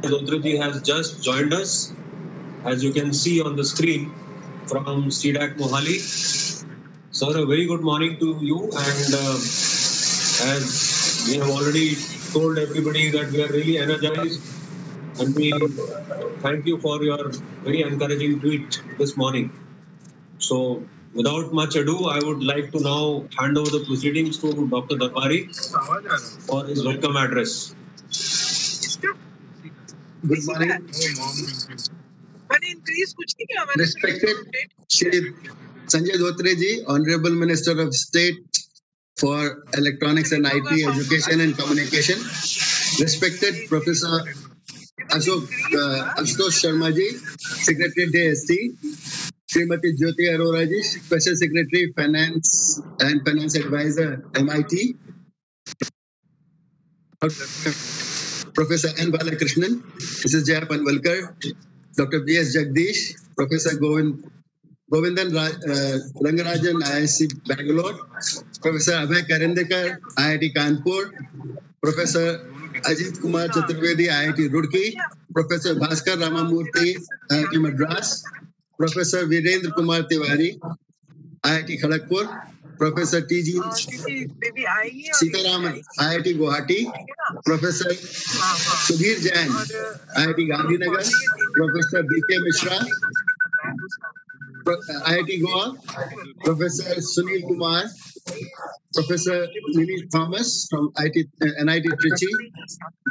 Dotraji has just joined us, as you can see on the screen, from CDAC Mohali. Sir, a very good morning to you, and as we have already told everybody that we are really energized, and we thank you for your very encouraging tweet this morning. So, without much ado, I would like to now hand over the proceedings to Dr. Darbari for his welcome address. Good morning. Respected Shri Sanjay Dhotre, Honorable Minister of State for Electronics and IT, Education and Communication. Respected Professor Ashutosh Sharma ji, Secretary DST. Srimati Jyoti Arora ji, Special Secretary Finance and Finance Advisor MIT. Professor N. Balakrishnan, Mrs. Jaya Panvalkar, Dr. B.S. Jagdish, Professor Govindan Rangarajan, IISc Bangalore, Professor Abhay Karandekar, IIT Kanpur, Professor Ajit Kumar Chaturvedi, IIT Roorkee, Professor Bhaskar Ramamurthy, IIT Madras, Professor Virendra Kumar Tiwari, IIT Kharagpur, Professor T.G. Sitaraman, IIT Guwahati, Professor Sudhir Jain, IIT Gandhinagar, Professor B.K. Mishra, IIT Goa, Professor Sunil Kumar, Professor Lily Thomas from NIT Trichy,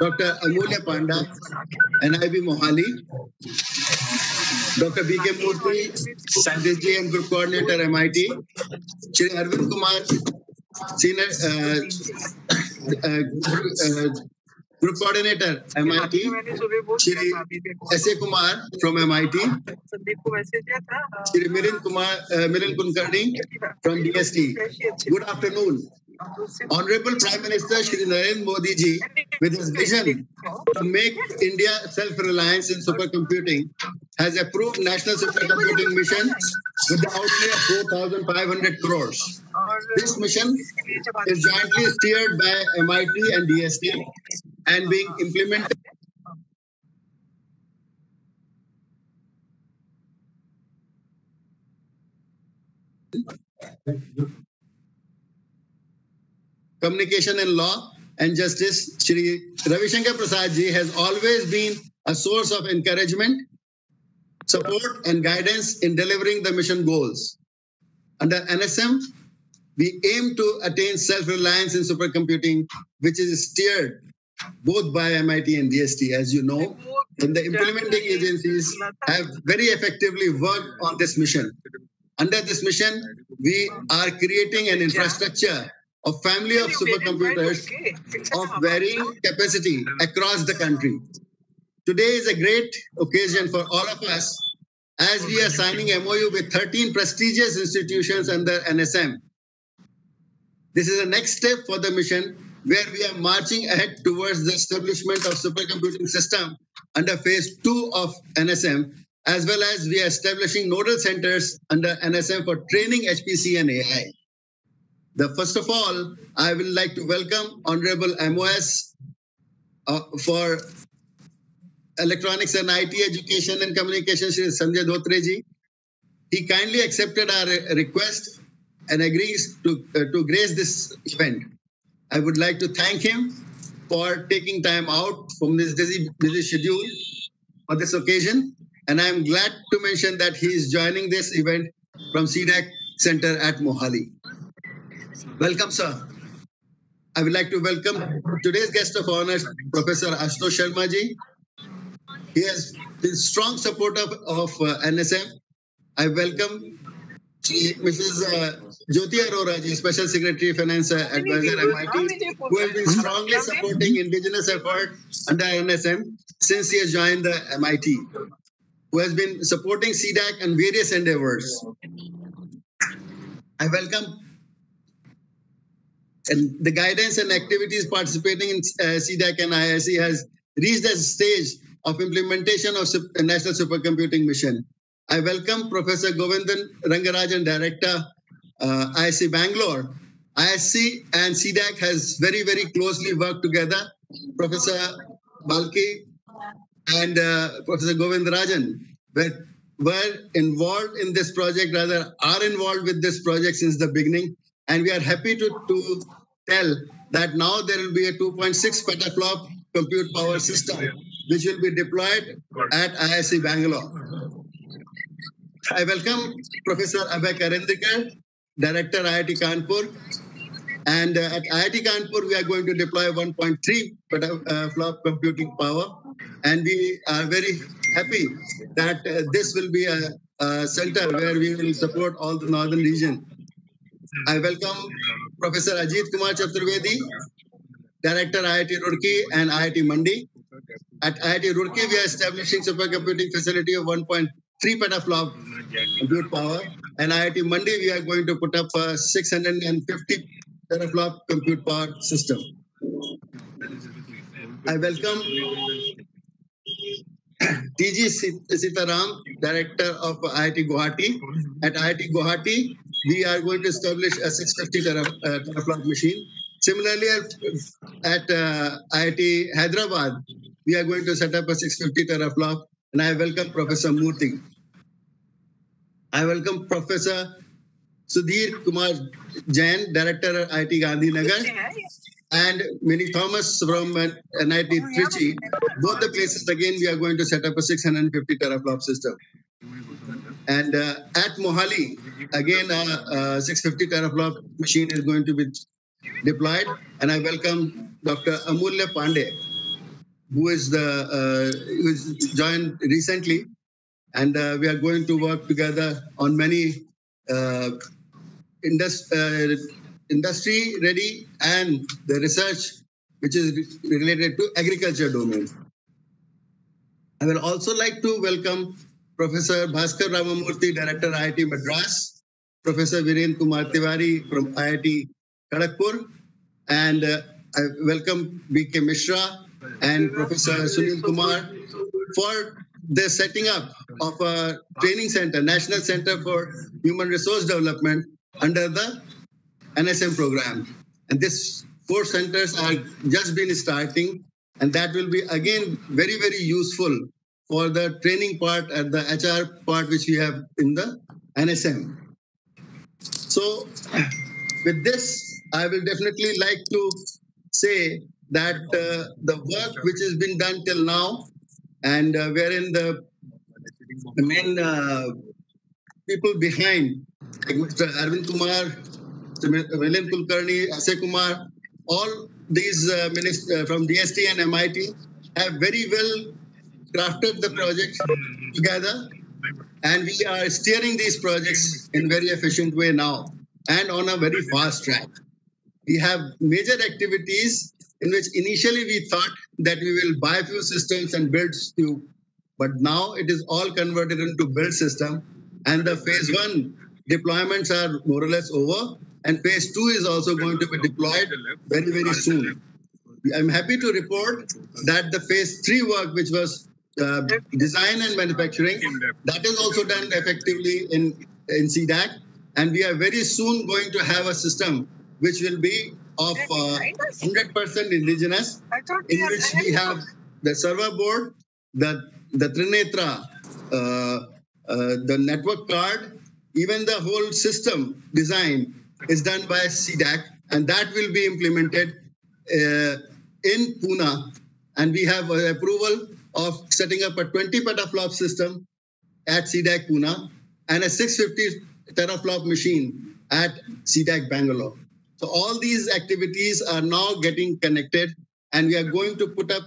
Dr. Amulya Panda, NIB Mohali, Dr. B.K. Murthy, Scientist and Group Coordinator MIT, Shri Arvind Kumar, Senior Group Coordinator MIT, Shri S.A. Kumar from MIT, Shri Mirin Kulkarni from DST. Good afternoon. Honorable Prime Minister Shri Narendra Modi ji, with his vision to make India self-reliant in supercomputing, has approved National Supercomputing Mission with the outlay of 4,500 crores. This mission is jointly steered by MIT and DST and being implemented Communication and Law and Justice, Shri Ravi Shankar Prasad ji, has always been a source of encouragement, support, and guidance in delivering the mission goals. Under NSM, we aim to attain self-reliance in supercomputing, which is steered both by MIT and DST, as you know, and the implementing agencies have very effectively worked on this mission. Under this mission, we are creating an infrastructure of family of supercomputers of varying capacity across the country. Today is a great occasion for all of us as we are signing MOU with 13 prestigious institutions under NSM. This is the next step for the mission where we are marching ahead towards the establishment of supercomputing system under phase 2 of NSM, as well as we are establishing nodal centers under NSM for training HPC and AI. First of all, I would like to welcome Honorable MOS for Electronics and IT Education and Communication, Shri Sanjay Dhotre ji. He kindly accepted our request and agrees to grace this event. I would like to thank him for taking time out from this busy schedule for this occasion. And I'm glad to mention that he is joining this event from CDAC Center at Mohali. Welcome, sir. I would like to welcome today's guest of honor, Professor Ashutosh Sharma ji. He has been strong supporter of NSM. I welcome Mrs. Jyoti Arora ji, Special Secretary Finance Advisor MIT, who has been strongly supporting indigenous effort under NSM since he has joined the MIT, who has been supporting CDAC and various endeavors. I welcome and the guidance and activities participating in CDAC and IISc has reached a stage of implementation of National Supercomputing Mission. I welcome Professor Govindan Rangarajan, Director, IISc Bangalore. IISc and CDAC has very, very closely worked together. Professor Balki and Professor Govindarajan were involved in this project, rather are involved with this project since the beginning. And we are happy to tell that now there will be a 2.6 petaflop compute power system which will be deployed at IISc Bangalore. I welcome Professor Abhay Karendikar, Director IIT Kanpur. And at IIT Kanpur, we are going to deploy 1.3 petaflop computing power. And we are very happy that this will be a center where we will support all the northern region. I welcome Professor Ajit Kumar Chaturvedi, Director IIT Roorkee and IIT Mandi. At IIT Roorkee, we are establishing supercomputing facility of 1.3 petaflop compute power. And IIT Mandi, we are going to put up a 650 teraflop compute power system. I welcome TG Sitaram, Director of IIT Guwahati. At IIT Guwahati, we are going to establish a 650 teraflop machine. Similarly, at IIT Hyderabad, we are going to set up a 650 teraflop, and I welcome Professor Murthy. I welcome Professor Sudhir Kumar Jain, Director at IIT Gandhinagar, and Minnie Thomas from NIT Trichy. Both the places, again, we are going to set up a 650 teraflop system. And at Mohali, again, a 650 teraflop machine is going to be deployed. And I welcome Dr. Amulya Pandey, who is joined recently. And we are going to work together on many industry ready and the research which is related to agriculture domain. I will also like to welcome Professor Bhaskar Ramamurthy, Director IIT Madras, Professor Viren Kumar Tiwari from IIT Kharagpur, and I welcome B.K. Mishra and Professor Sunil Kumar for the setting up of a training center, National Center for Human Resource Development under the NSM program. And these 4 centers are just been starting, and that will be again very, very useful for the training part and the HR part which we have in the NSM. So with this, I will definitely like to say that the work which has been done till now, and wherein the main people behind, like Mr. Arvind Kumar, Milind Kulkarni, Asay Kumar, all these ministers from DST and MIT have very well crafted the project together, and we are steering these projects in very efficient way now and on a very fast track. We have major activities in which initially we thought that we will buy few systems and build few, but now it is all converted into build system, and the phase 1 deployments are more or less over, and phase 2 is also going to be deployed very, very soon. I'm happy to report that the phase 3 work, which was design and manufacturing, that is also done effectively in CDAC, and we are very soon going to have a system which will be of 100% indigenous, in which we have the server board, the Trinetra, the network card, even the whole system design is done by CDAC, and that will be implemented in Pune. And we have approval of setting up a 20 petaflop system at CDAC Pune and a 650 teraflop machine at CDAC Bangalore. So all these activities are now getting connected, and we are going to put up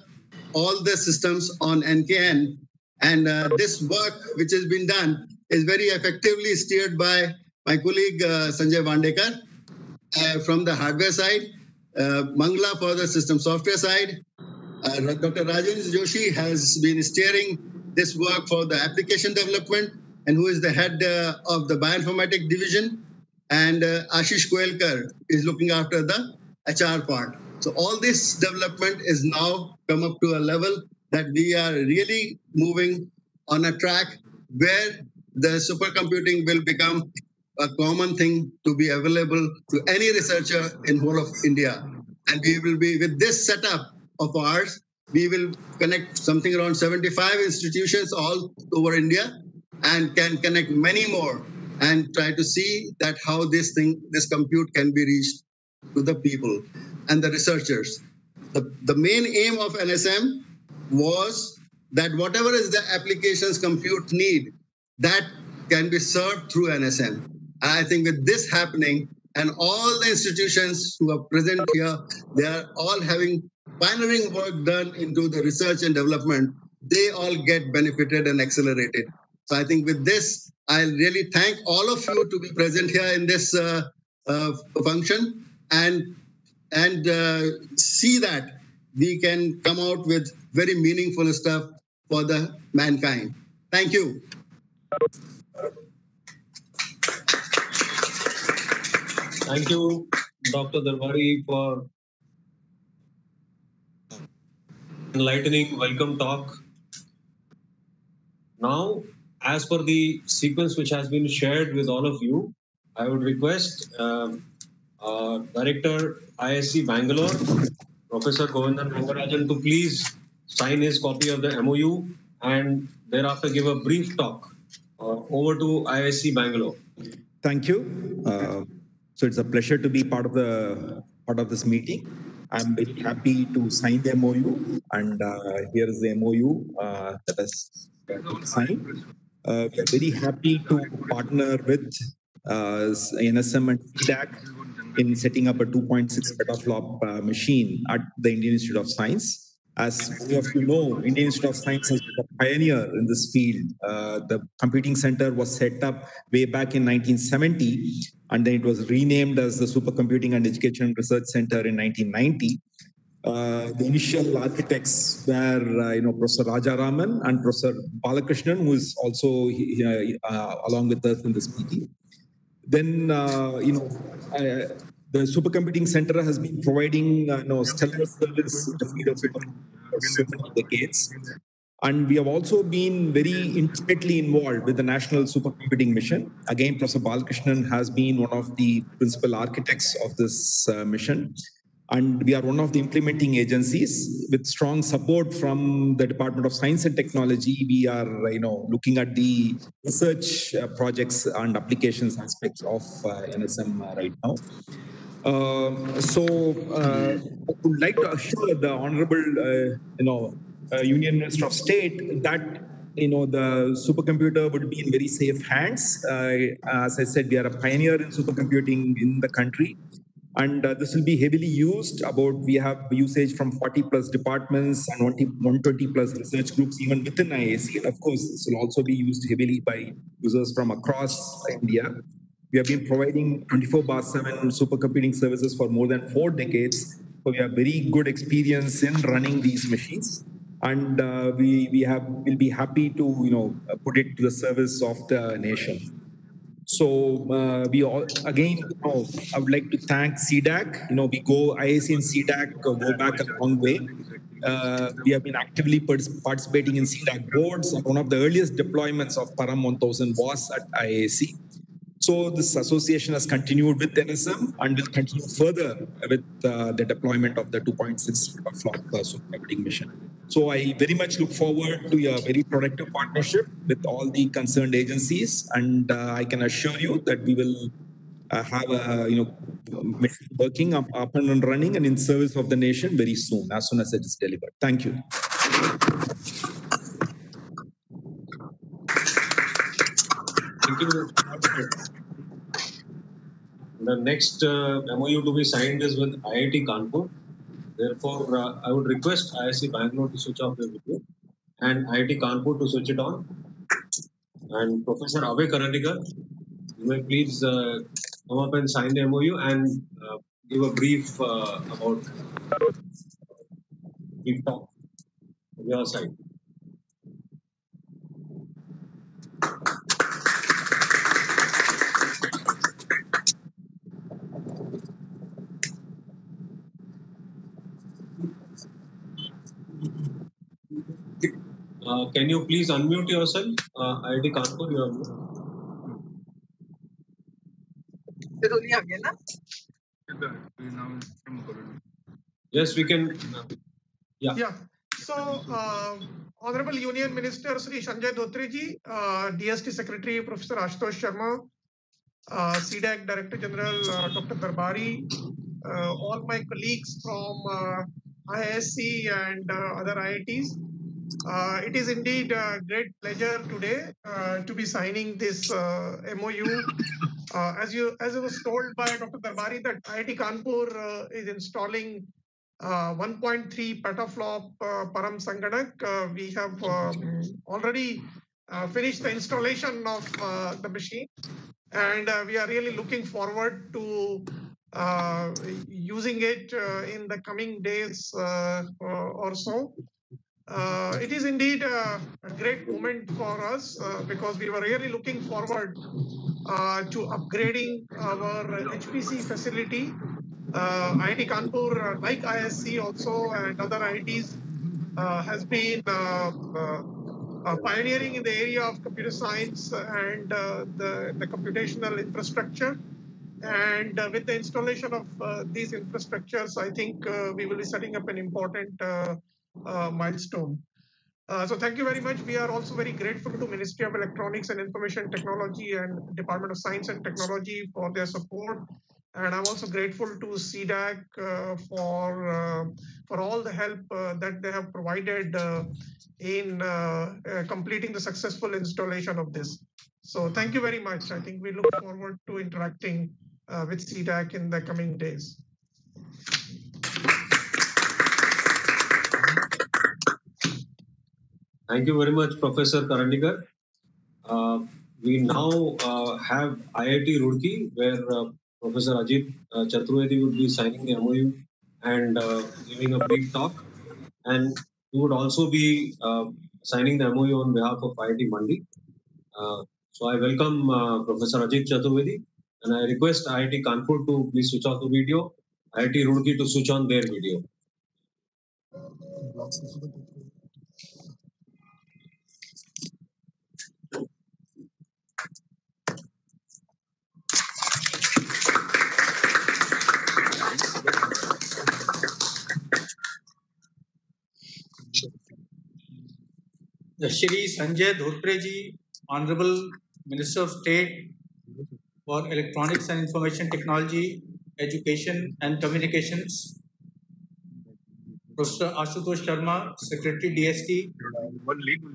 all the systems on NKN. And this work which has been done is very effectively steered by my colleague Sanjay Vandekar from the hardware side, Mangla for the system software side. Dr. Rajendra Joshi has been steering this work for the application development, and who is the head of the bioinformatics division. And Ashish Koelkar is looking after the HR part. So all this development is now come up to a level that we are really moving on a track where the supercomputing will become a common thing to be available to any researcher in whole of India. And we will be, with this setup of ours, we will connect something around 75 institutions all over India and can connect many more and try to see that how this compute can be reached to the people and the researchers. The main aim of NSM was that whatever is the applications compute need, that can be served through NSM. I think with this happening, and all the institutions who are present here, they are all having pioneering work done into the research and development. They all get benefited and accelerated. So I think with this, I really thank all of you to be present here in this function and see that we can come out with very meaningful stuff for the mankind. Thank you. Thank you, Dr. Darbari, for enlightening welcome talk. Now, as per the sequence which has been shared with all of you, I would request Director ISC Bangalore, Professor Govindan Rangarajan, to please sign his copy of the MOU and thereafter give a brief talk. Over to ISC Bangalore. Thank you. So it's a pleasure to be part of this meeting. I'm very happy to sign the MOU, and here is the MOU that has been signed. We are very happy to partner with NSM and CDAC in setting up a 2.6 petaflop machine at the Indian Institute of Science. As many of you know, Indian Institute of Science has been a pioneer in this field. The computing center was set up way back in 1970, and then it was renamed as the Supercomputing and Education Research Center in 1990. The initial architects were, Professor Rajaraman and Professor Balakrishnan, who is also along with us in this meeting. Then, the Supercomputing Center has been providing stellar service in the field of supercomputing for so many decades. And we have also been very intimately involved with the National Supercomputing Mission. Again, Professor Balakrishnan has been one of the principal architects of this mission. And we are one of the implementing agencies with strong support from the Department of Science and Technology. We are, looking at the research projects and applications aspects of NSM right now. I would like to assure the Honorable, Union Minister of State that the supercomputer would be in very safe hands. As I said, we are a pioneer in supercomputing in the country. And this will be heavily used. We have usage from 40 plus departments and 120 plus research groups, even within IAC. And of course, this will also be used heavily by users from across India. We have been providing 24/7 supercomputing services for more than 4 decades. So we have very good experience in running these machines. And we'll be happy to put it to the service of the nation. So I would like to thank CDAC. IAC and CDAC go back a long way. We have been actively participating in CDAC boards, and one of the earliest deployments of Param 1000 was at IAC. So this association has continued with NSM and will continue further with the deployment of the 2.6 petaflop supercomputing mission. So I very much look forward to a very productive partnership with all the concerned agencies, and I can assure you that we will have a mission working up and running and in service of the nation very soon as it is delivered. Thank you. Thank you. The next MOU to be signed is with IIT Kanpur. Therefore, I would request IIC Bangalore to switch off the video and IIT Kanpur to switch it on. And Professor Abhay Karandikar, you may please come up and sign the MOU and give a brief talk from your side. Can you please unmute yourself? IIT Kanpur, you are Yes, we can. Yeah. So, Honorable Union Minister Sri Sanjay Dhotri ji, DST Secretary Professor Ashutosh Sharma, CDAC Director General Dr. Darbari, all my colleagues from IISc and other IITs. It is indeed a great pleasure today to be signing this MOU. As I was told by Dr. Darbari that IIT Kanpur is installing 1.3 petaflop Param Sanganak. We have already finished the installation of the machine, and we are really looking forward to using it in the coming days or so. It is indeed a great moment for us because we were really looking forward to upgrading our HPC facility. IIT Kanpur, like ISC also and other IITs, has been pioneering in the area of computer science and the computational infrastructure. And with the installation of these infrastructures, I think we will be setting up an important milestone. So thank you very much. We are also very grateful to Ministry of Electronics and Information Technology and Department of Science and Technology for their support. And I'm also grateful to CDAC for all the help that they have provided in completing the successful installation of this. So thank you very much. I think we look forward to interacting with CDAC in the coming days. Thank you very much, Professor Karandikar. We now have IIT Roorkee, where Professor Ajit Chaturvedi would be signing the MOU and giving a brief talk. And he would also be signing the MOU on behalf of IIT Mandi. So I welcome Professor Ajit Chaturvedi, and I request IIT Kanpur to please switch off the video, IIT Roorkee to switch on their video. Shri Sanjay Dhotri ji, Honorable Minister of State for Electronics and Information Technology, Education and Communications, Professor Ashutosh Sharma, Secretary DST,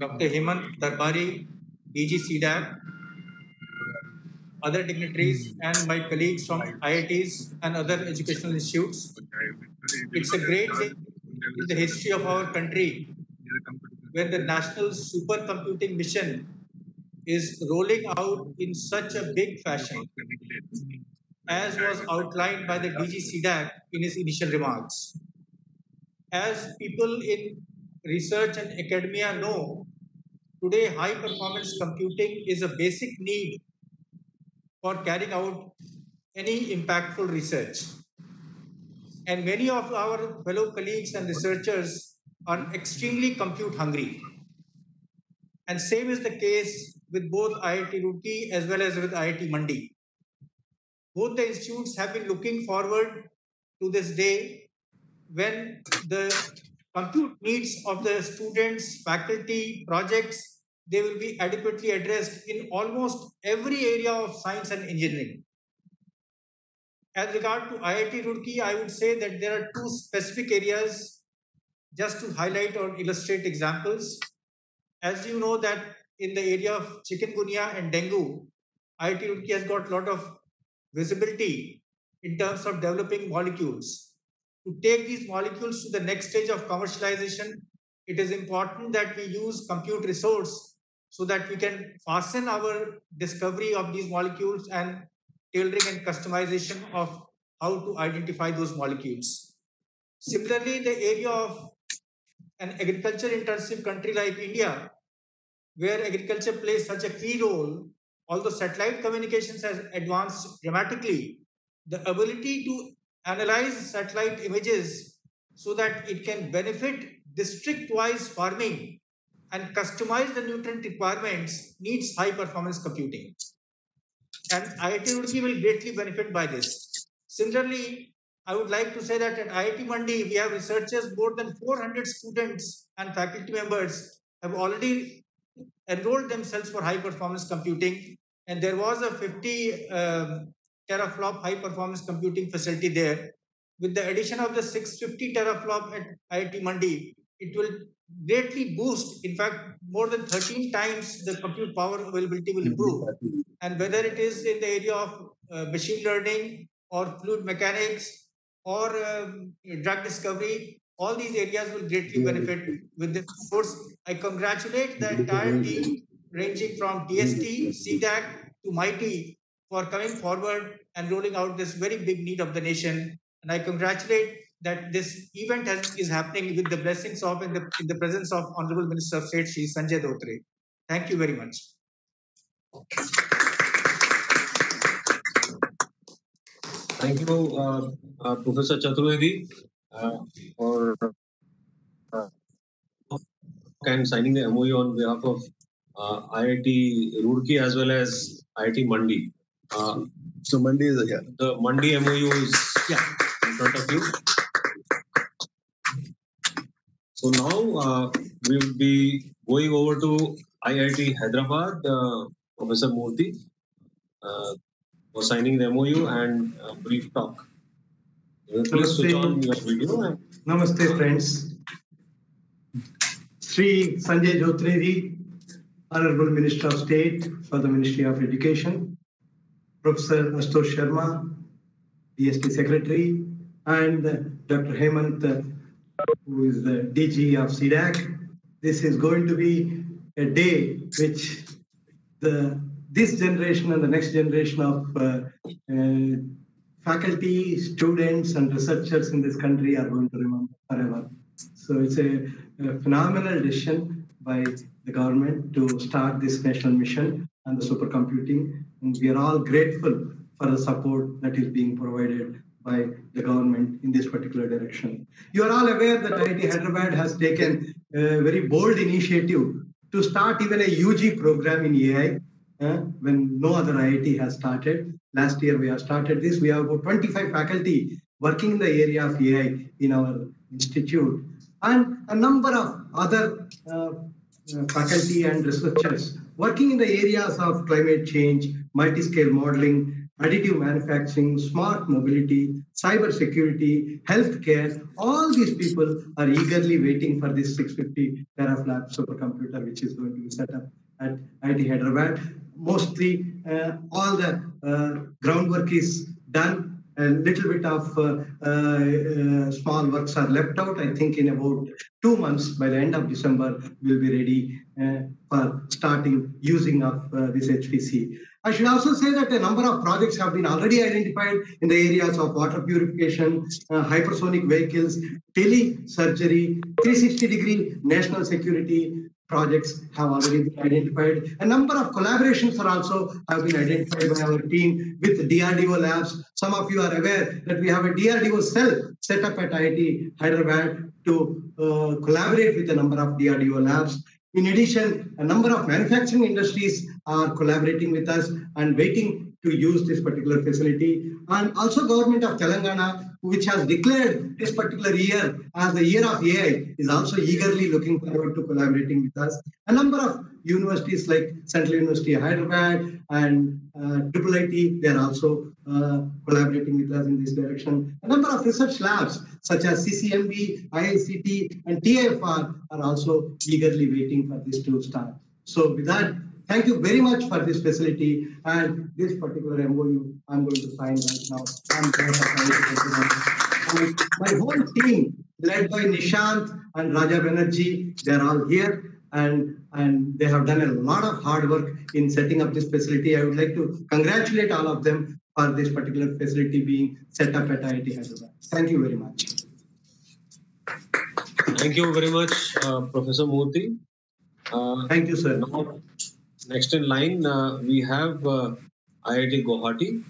Dr. Hemant Darbari, DG CDAC, other dignitaries and my colleagues from IITs and other educational institutes. It's a great day in the history of our country when the National Supercomputing Mission is rolling out in such a big fashion, as was outlined by the DG CDAC in his initial remarks. As people in research and academia know, today high-performance computing is a basic need for carrying out any impactful research. And many of our fellow colleagues and researchers are extremely compute hungry. And same is the case with both IIT Roorkee as well as with IIT Mandi. Both the institutes have been looking forward to this day when the compute needs of the students, faculty, projects, they will be adequately addressed in almost every area of science and engineering. As regard to IIT Roorkee, I would say that there are two specific areas just to highlight or illustrate examples. As you know that in the area of chikungunya and dengue, IIT Roorkee has got a lot of visibility in terms of developing molecules. To take these molecules to the next stage of commercialization, it is important that we use compute resource so that we can fasten our discovery of these molecules and tailoring and customization of how to identify those molecules. Similarly, in the area of an agriculture-intensive country like India, where agriculture plays such a key role, although satellite communications has advanced dramatically, the ability to analyze satellite images so that it can benefit district-wise farming and customize the nutrient requirements needs high-performance computing. And IIT Roorkee will greatly benefit by this. Similarly, I would like to say that at IIT Mandi, we have researchers, more than 400 students and faculty members have already enrolled themselves for high performance computing. And there was a 50 teraflop high performance computing facility there. With the addition of the 650 teraflop at IIT Mandi, it will greatly boost. In fact, more than 13 times the compute power availability will improve. And whether it is in the area of machine learning or fluid mechanics or drug discovery, all these areas will greatly benefit with this course. I congratulate the entire team ranging from DST, CDAC to MIT for coming forward and rolling out this very big need of the nation. And I congratulate that this event is happening with the blessings of in the presence of Honorable Minister of State, Shri Sanjay Dhotre. Thank you very much. Thank you, Professor Chaturvedi, for and signing the MOU on behalf of IIT Roorkee as well as IIT Mandi. So Mandi is here. The Mandi MOU is in front of you. So now we will be going over to IIT Hyderabad, Professor Murthy, for signing the MOU and brief talk. Please switch on your video. Namaste, friends. Sri Sanjay Dhotre ji, Honorable Minister of State for the Ministry of Education, Professor Ashutosh Sharma, DST Secretary, and Dr. Hemant, who is the DG of CDAC. This is going to be a day which this generation and the next generation of faculty, students, and researchers in this country are going to remember forever. So it's a phenomenal decision by the government to start this national mission and the supercomputing. And we are all grateful for the support that is being provided by the government in this particular direction. You are all aware that IIT Hyderabad has taken a very bold initiative to start even a UG program in AI when no other IIT has started. Last year we have started this. We have about 25 faculty working in the area of AI in our institute, and a number of other faculty and researchers working in the areas of climate change, multi-scale modeling, additive manufacturing, smart mobility, cyber security, healthcare. All these people are eagerly waiting for this 650 teraflop supercomputer, which is going to be set up at IIT Hyderabad. Mostly all the groundwork is done. A little bit of small works are left out. I think in about 2 months, by the end of December, we'll be ready for starting using of this HPC. I should also say that a number of projects have been already identified in the areas of water purification, hypersonic vehicles, telesurgery, 360-degree national security projects have already been identified. A number of collaborations are also have been identified by our team with DRDO labs. Some of you are aware that we have a DRDO cell set up at IIT Hyderabad to collaborate with a number of DRDO labs. In addition, a number of manufacturing industries are collaborating with us and waiting to use this particular facility. And also government of Telangana, which has declared this particular year as the year of AI, is also eagerly looking forward to collaborating with us. A number of universities like Central University of Hyderabad and IIIT, they are also collaborating with us in this direction. A number of research labs such as CCMB, IICT, and TIFR are also eagerly waiting for this to start. So with that, thank you very much for this facility and this particular MOU I'm going to sign right now. I'm glad that my whole team, led by Nishant and Raja Banerjee, they're all here and they have done a lot of hard work in setting up this facility. I would like to congratulate all of them for this particular facility being set up at IIT Hyderabad. Thank you very much. Thank you very much, Professor Murthy. Thank you, sir. Now, next in line, we have IIT Guwahati.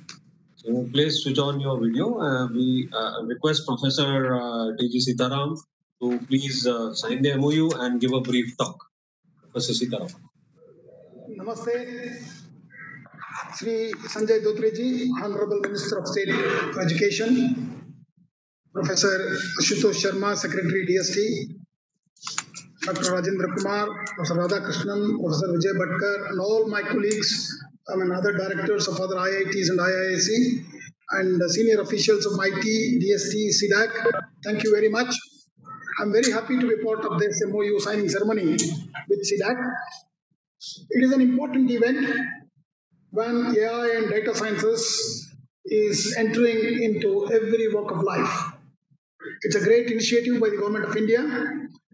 So please switch on your video. We request Professor D.G. Sitaram to please sign the MOU and give a brief talk. Professor Sitaram. Namaste. Sri Sanjay Dhotre ji, Honorable Minister of State for Education, Professor Ashutosh Sharma, Secretary DST, Dr. Rajendra Kumar, Professor Radhakrishnan, Professor Vijay Bhatkar, and all my colleagues, other directors of other IITs and IISc, and senior officials of MIT, DST, CDAC. Thank you very much. I'm very happy to be part of this MOU signing ceremony with CDAC. It is an important event when AI and data sciences is entering into every walk of life. It's a great initiative by the Government of India.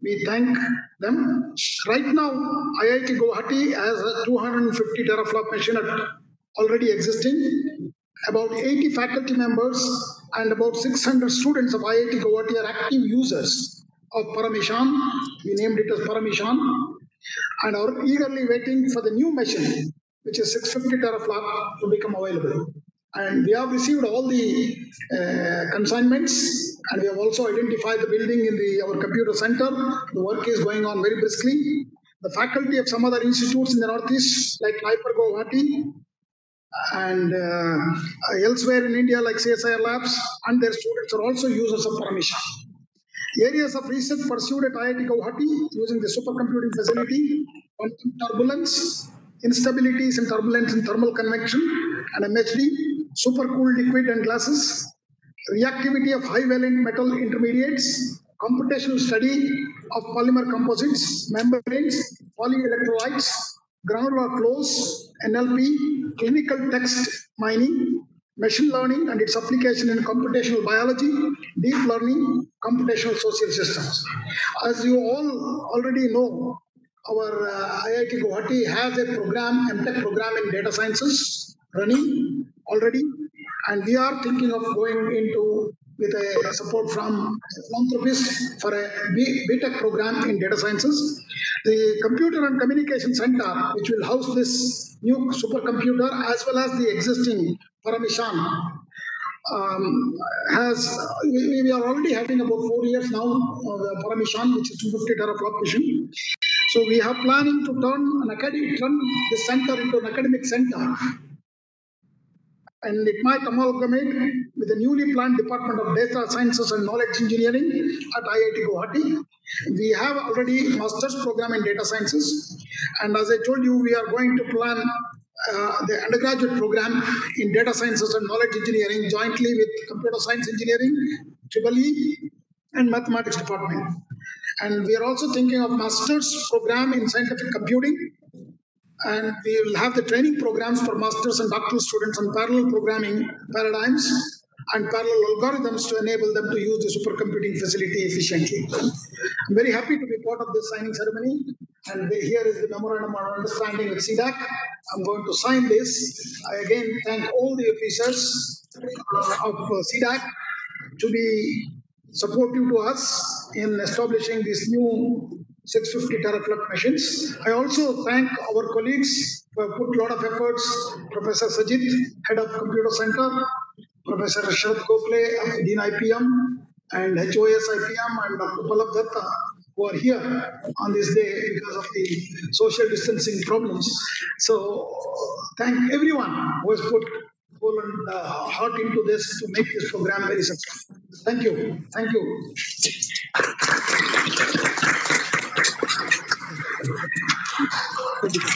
We thank them. Right now, IIT Guwahati has a 250 teraflop machine already existing. About 80 faculty members and about 600 students of IIT Guwahati are active users of Paramishan. We named it as Paramishan, and are eagerly waiting for the new machine, which is 650 teraflop, to become available. And we have received all the consignments, and we have also identified the building in our computer center. The work is going on very briskly. The faculty of some other institutes in the Northeast, like NIPER Guwahati, and elsewhere in India, like CSIR Labs, and their students are also users of Paramishan. Areas of research pursued at IIT Guwahati using the supercomputing facility: quantum turbulence, instabilities and turbulence in thermal convection and MHD, supercooled liquid and gases, reactivity of high-valent metal intermediates, computational study of polymer composites, membranes, polyelectrolytes, granular flows, NLP, clinical text mining, machine learning and its application in computational biology, deep learning, computational social systems. As you all already know, our IIT Guwahati has a program, MTech program in data sciences running already, and we are thinking of going into with a support from philanthropists for a BTech program in data sciences. The Computer and Communication Center, which will house this new supercomputer as well as the existing Paramishan, we are already having about 4 years now Paramishan, which is 250 teraflop machine. So we are planning to turn this center into an academic center, and it might amalgamate with the newly planned Department of Data Sciences and Knowledge Engineering at IIT Guwahati. We have already master's program in data sciences, and as I told you, we are going to plan the undergraduate program in data sciences and knowledge engineering jointly with computer science engineering, EEE, and mathematics department. And we are also thinking of master's program in scientific computing, and we will have the training programs for master's and doctoral students on parallel programming paradigms and parallel algorithms to enable them to use the supercomputing facility efficiently. I'm very happy to be part of this signing ceremony, and here is the memorandum of understanding with CDAC. I'm going to sign this. I again thank all the officers of CDAC to be supportive to us in establishing these new 650 teraflop machines. I also thank our colleagues who have put a lot of efforts. Professor Sajid, Head of Computer Center, Professor Sharad Gokhale, Dean IPM, and HOS IPM, and Dr. Pallab Datta, who are here on this day because of the social distancing problems. So thank everyone who has put full and heart into this to make this program very successful. Thank you. Thank you.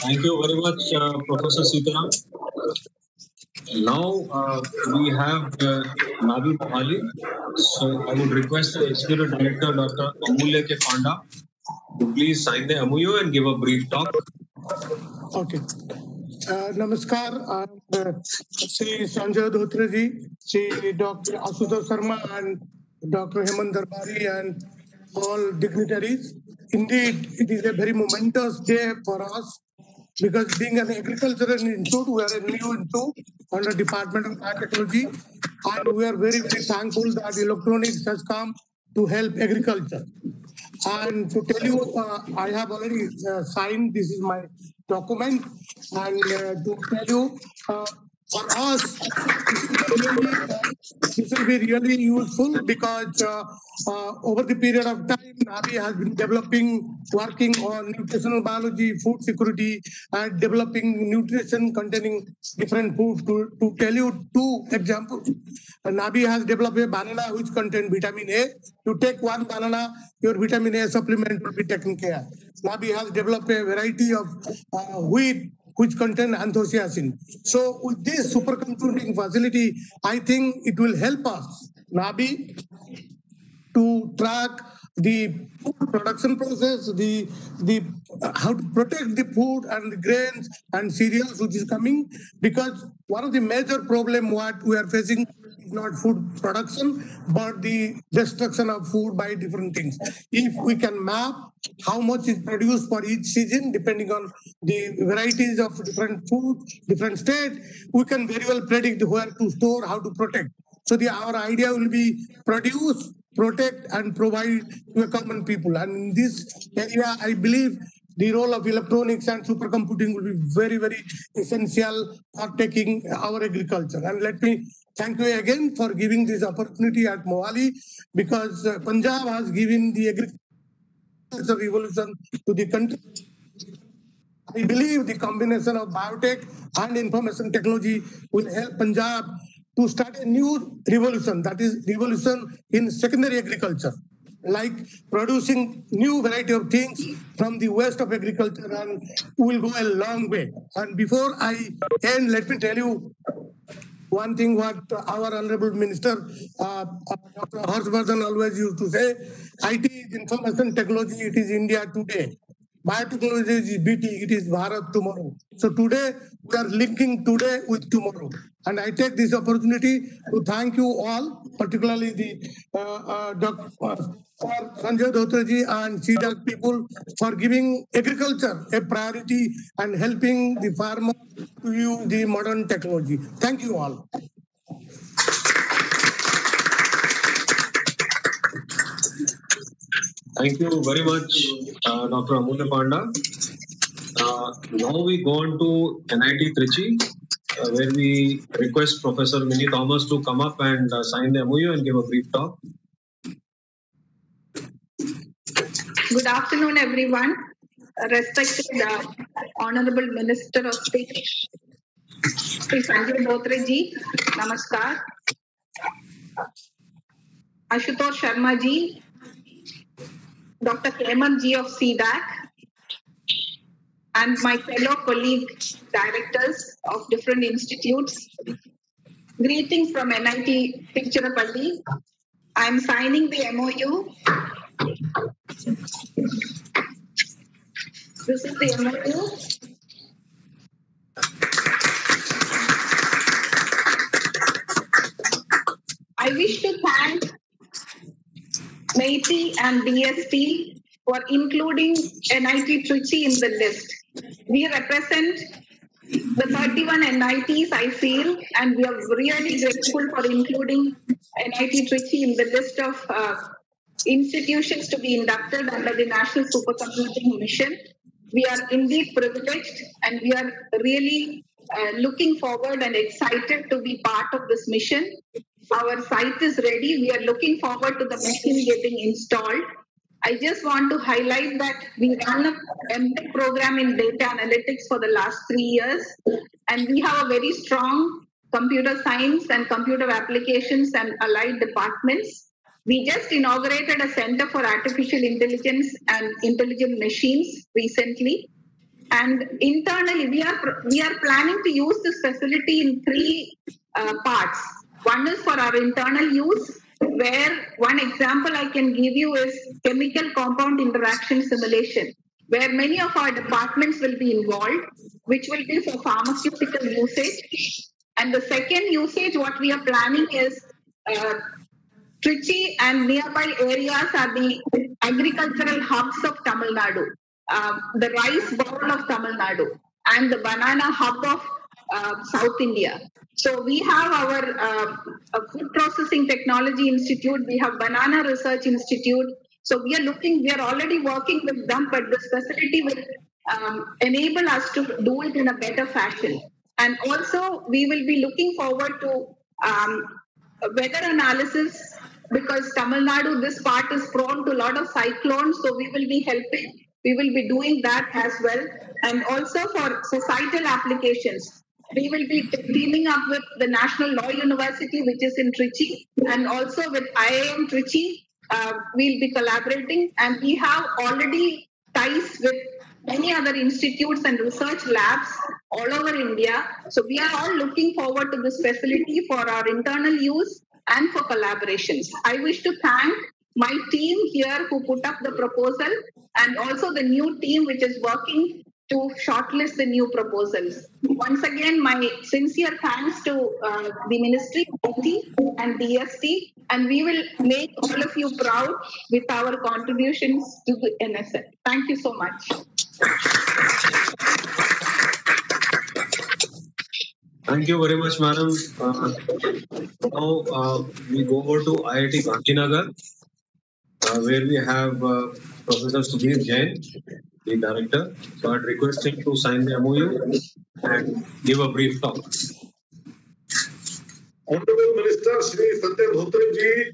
Thank you very much, Professor Sitaram. Now we have Nabi Mohali. So I would request the Executive Director, Dr. Amulya K. Panda, to please sign the MOU and give a brief talk. Okay. Namaskar. Sri Sanjay Dhotri ji, Sri Dr. Ashutosh Sharma and Dr. Hemant Darbari and all dignitaries. Indeed, it is a very momentous day for us because being an agricultural institute, we are a new institute under Department of Biotechnology, and we are very, very thankful that electronics has come to help agriculture. And to tell you, I have already signed, this is my document, and to tell you, For us, this will be really useful because over the period of time, NABI has been working on nutritional biology, food security, and developing nutrition containing different food. To tell you two examples, NABI has developed a banana which contains vitamin A. You take one banana, your vitamin A supplement will be taken care. NABI has developed a variety of wheat which contain anthocyanin. So with this supercomputing facility, I think it will help us, NABI, to track the food production process, the how to protect the food and the grains and cereals which is coming, because one of the major problem what we are facing is not food production, but the destruction of food by different things. If we can map how much is produced for each season, depending on the varieties of different food, different state, we can very well predict where to store, how to protect. So our idea will be produce, protect, and provide to a common people. And in this area, I believe the role of electronics and supercomputing will be very, very essential for taking our agriculture. And let me thank you again for giving this opportunity at Mohali, because Punjab has given the agriculture revolution to the country. I believe the combination of biotech and information technology will help Punjab to start a new revolution, that is revolution in secondary agriculture, like producing new variety of things from the waste of agriculture, and will go a long way. And before I end, let me tell you one thing what our Honorable Minister, Dr. Harshvardhan always used to say, IT is information technology, it is India today. Biotechnology is BT, it is Bharat tomorrow. So today, we are linking today with tomorrow. And I take this opportunity to thank you all, particularly the Sanjay Dhotre and CDAC people for giving agriculture a priority and helping the farmer to use the modern technology. Thank you all. Thank you very much, Dr. Amulya Panda. Now we go on to NIT Trichy, where we request Professor Minnie Thomas to come up and sign the MOU and give a brief talk. Good afternoon, everyone. Respected Honorable Minister of State, Sri Sanjay Dhotre ji, Namaskar. Ashutosh Sharma ji, Dr. Hemant ji of CDAC, and my fellow colleague directors of different institutes. Greetings from NIT Tiruchirappalli. I am signing the MOU. This is the MOU. I wish to thank MeitY and DST for including NIT Trichy in the list. We represent the 31 NITs, I feel, and we are really grateful for including NIT Trichy in the list of institutions to be inducted under the National Supercomputing Mission. We are indeed privileged, and we are really looking forward and excited to be part of this mission. Our site is ready. We are looking forward to the machine getting installed. I just want to highlight that we run an MTech program in data analytics for the last 3 years, and we have a very strong computer science and computer applications and allied departments. We just inaugurated a Center for Artificial Intelligence and Intelligent Machines recently. And internally, we are planning to use this facility in 3 parts. One is for our internal use, where one example I can give you is chemical compound interaction simulation, where many of our departments will be involved, which will be for pharmaceutical usage. And the second usage, what we are planning is Trichy and nearby areas are the agricultural hubs of Tamil Nadu, the rice bowl of Tamil Nadu, and the banana hub of South India. So we have our Food Processing Technology Institute, we have Banana Research Institute. So we are already working with them, but this facility will enable us to do it in a better fashion. And also, we will be looking forward to weather analysis, because Tamil Nadu, this part is prone to a lot of cyclones, so we will be helping. We will be doing that as well. And also for societal applications, we will be teaming up with the National Law University, which is in Trichy, and also with IIM Trichy. We'll be collaborating, and we have already ties with many other institutes and research labs all over India. So we are all looking forward to this facility for our internal use and for collaborations. I wish to thank my team here who put up the proposal, and also the new team which is working to shortlist the new proposals. Once again, my sincere thanks to the Ministry, IT and DST, and we will make all of you proud with our contributions to the NSL. Thank you so much. Thank you very much, madam. Now we go over to IIT Gandhinagar, where we have Professor Sudhir Jain, the director. So I'd request him to sign the MOU and give a brief talk. Honorable Minister Shri Sanjay Dhotri ji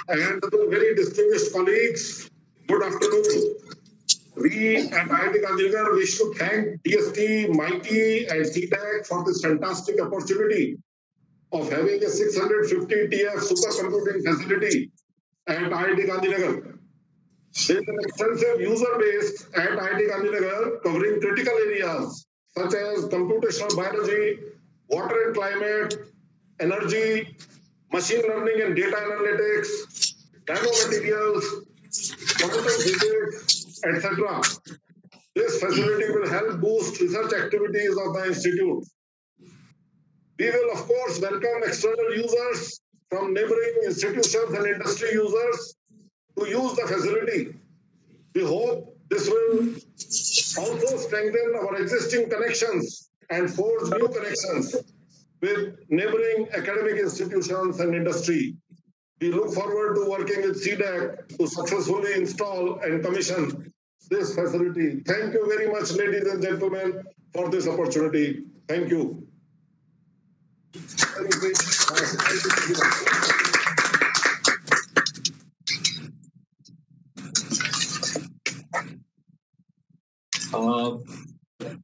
and the very distinguished colleagues, good afternoon. We at IIT Gandhinagar wish to thank DST, MIT and CTAC for this fantastic opportunity of having a 650 TF supercomputing facility at IIT Gandhinagar. There is an extensive user base at IIT Gandhinagar covering critical areas such as computational biology, water and climate, energy, machine learning and data analytics, nanomaterials, quantum physics, etc. This facility will help boost research activities of the institute. We will, of course, welcome external users from neighboring institutions and industry users to use the facility. We hope this will also strengthen our existing connections and forge new connections with neighboring academic institutions and industry. We look forward to working with CDAC to successfully install and commission this facility. Thank you very much, ladies and gentlemen, for this opportunity. Thank you.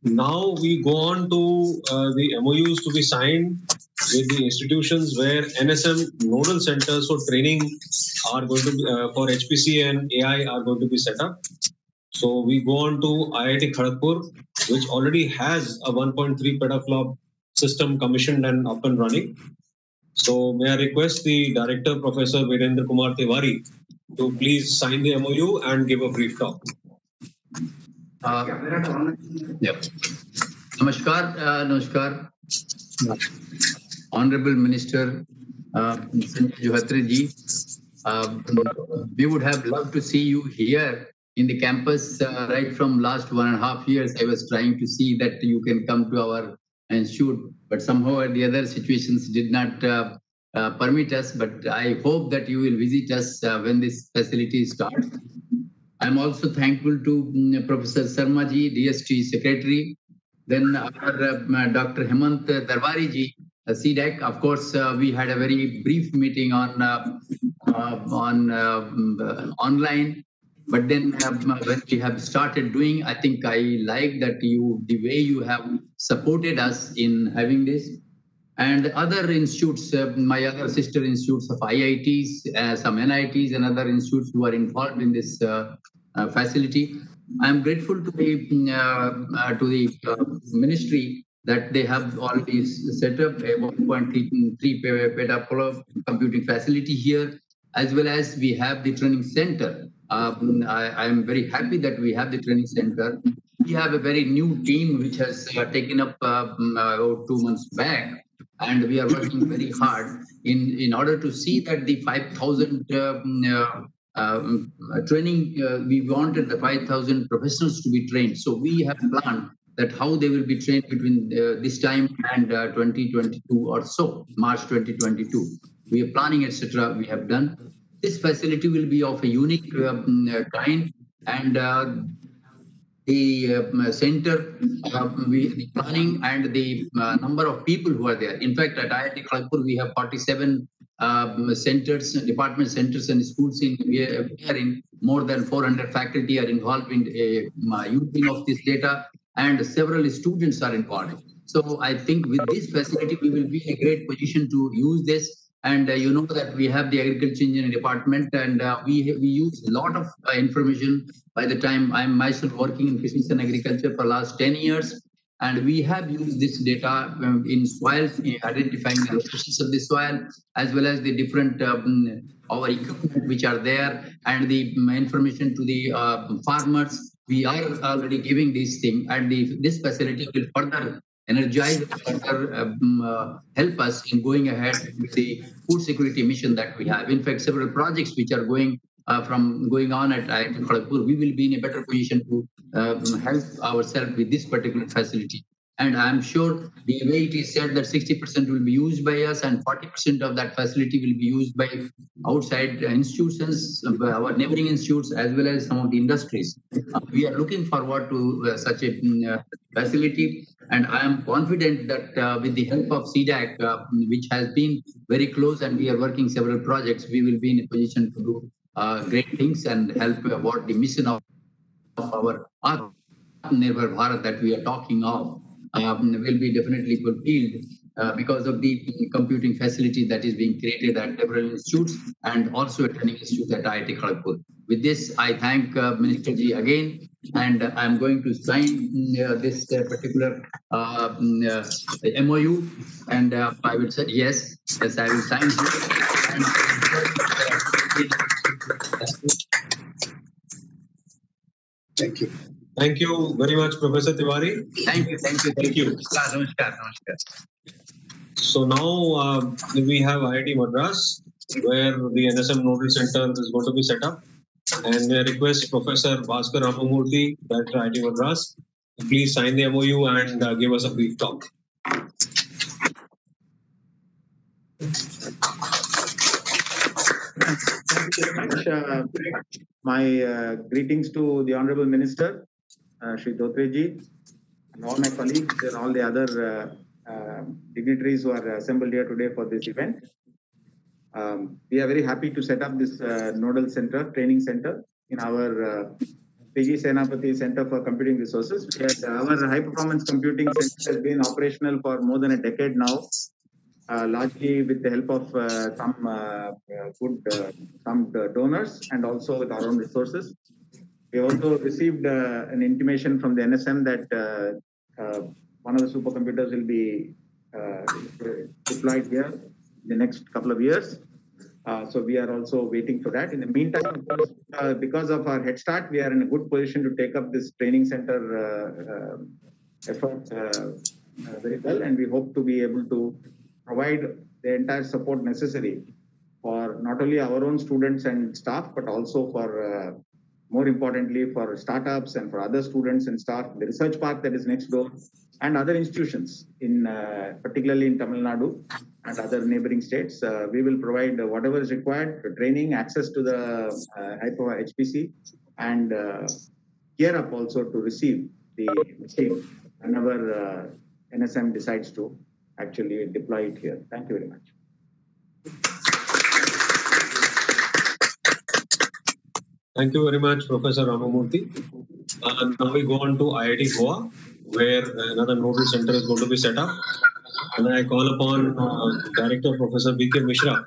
Now we go on to the MOUs to be signed with the institutions where NSM nodal centers for training are going to be, for HPC and AI are going to be set up. So we go on to IIT Kharagpur, which already has a 1.3 petaflop system commissioned and up and running. So may I request the director, Professor Virendra Kumar Tiwari, to please sign the MOU and give a brief talk. Namaskar. Honorable Minister Sanjay Dhotri ji, we would have loved to see you here in the campus right from last 1.5 years. I was trying to see that you can come to our institute, but somehow or the other situations did not permit us. But I hope that you will visit us when this facility starts. I'm also thankful to Professor Sharma ji, DST Secretary, then our Dr. Hemant Darbari ji, CDAC. Of course, we had a very brief meeting on online, but then when we have started doing, I think I like that the way you have supported us in having this. And other institutes, my other sister institutes of IITs, some NITs and other institutes who are involved in this facility. I am grateful to the ministry that they have already set up a 1.3 petaflop computing facility here, as well as we have the training center. I am very happy that we have the training center. We have a very new team which has taken up about 2 months back. And we are working very hard in order to see that the 5,000 training, we wanted the 5,000 professionals to be trained. So we have planned that how they will be trained between this time and 2022 or so, March 2022. We are planning, etc. We have done. This facility will be of a unique kind, and the center, the planning, and the number of people who are there. In fact, at IIT Kharagpur, we have 47 centers, department centers, and schools in more than 400 faculty are involved in using of this data, and several students are involved. So I think with this facility, we will be in a great position to use this. And you know that we have the agriculture engineering department, and we use a lot of information. By the time I'm myself working in business and agriculture for last 10 years, and we have used this data in soils, in identifying the locations of the soil, as well as the different our equipment which are there, and the information to the farmers. We are already giving this thing, and this facility will further energize, further help us in going ahead with the food security mission that we have. In fact, several projects which are going on at IIT Kharagpur, we will be in a better position to help ourselves with this particular facility. And I'm sure the way it is said that 60% will be used by us and 40% of that facility will be used by outside institutions, our neighboring institutes, as well as some of the industries. We are looking forward to such a facility, and I am confident that with the help of CDAC, which has been very close, and we are working several projects, we will be in a position to do great things and help about the mission of our Atmanirbhar Bharat that we are talking of. Will be definitely fulfilled because of the computing facility that is being created at several institutes and also at training institute at IIT Kharagpur. With this, I thank Minister Ji again, and I'm going to sign this particular MOU, and I will say yes, I will sign it. Thank you. Thank you very much, Professor Tiwari. Thank you. Namaskar. So now we have IIT Madras, where the NSM Nodal Center is going to be set up. And I request Professor Bhaskar Ramamurthy, Director IIT Madras, please sign the MOU and give us a brief talk. Thank you very much. My greetings to the Honorable Minister, Shri Dhotre Ji, and all my colleagues and all the other dignitaries who are assembled here today for this event. We are very happy to set up this nodal center, training center in our PG Senapati Center for Computing Resources. Our high performance computing center has been operational for more than a decade now, largely with the help of some donors and also with our own resources. We also received an intimation from the NSM that one of the supercomputers will be deployed here in the next couple of years. So we are also waiting for that. In the meantime, of course, because of our head start, we are in a good position to take up this training center effort very well, and we hope to be able to provide the entire support necessary for not only our own students and staff, but also for more importantly for startups and for other students and staff, the research park that is next door, and other institutions, in particularly in Tamil Nadu and other neighboring states. We will provide whatever is required for training, access to the high-power HPC, and gear up also to receive the machine whenever NSM decides to actually deploy it here. Thank you very much. Thank you very much, Professor Ramamurthy. Now we go on to IIT Goa, where another nodal center is going to be set up. And I call upon Director Professor B.K. Mishra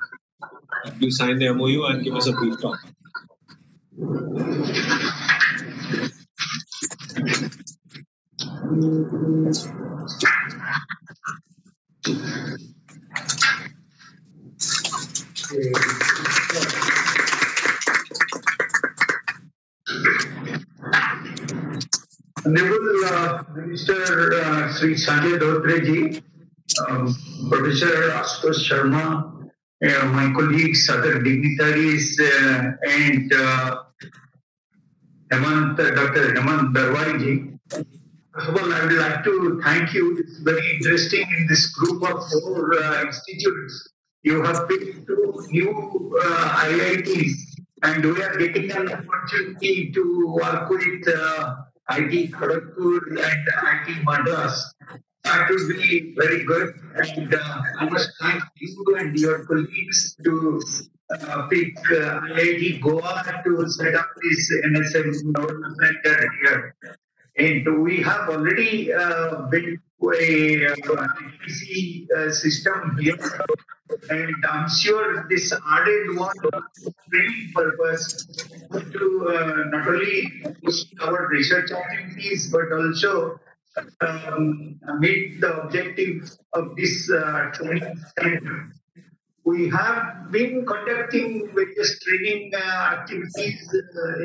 to please sign the MOU and give us a brief talk. Honorable Minister Sri Sanjay Dhotre Ji, Professor Ashutosh Sharma, my colleagues, other dignitaries, and Dr. Hemant Darwari Ji. Well, I would like to thank you. It's very interesting in this group of 4 institutes. You have picked 2 new IITs, and we are getting an opportunity to work with IIT Kharagpur and IIT Madras. That would be very good. And I must thank you and your colleagues to pick IIT Goa to set up this NSM Nodal Center here. And we have already built a IPC system here. And I'm sure this added one training purpose to not only push our research activities, but also meet the objective of this training center. We have been conducting various training activities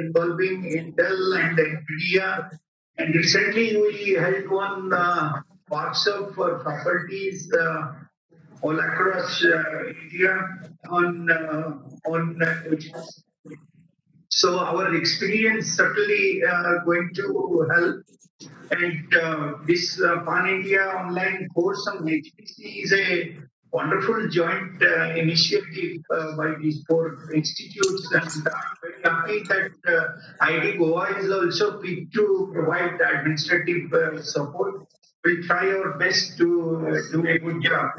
involving Intel and NVIDIA. And recently we held one workshop for faculties all across India on so our experience certainly going to help. And this Pan India online course on HPC is a wonderful joint initiative by these 4 institutes, and I'm very happy that IIT Goa is also picked to provide administrative support. We'll try our best to do a good job.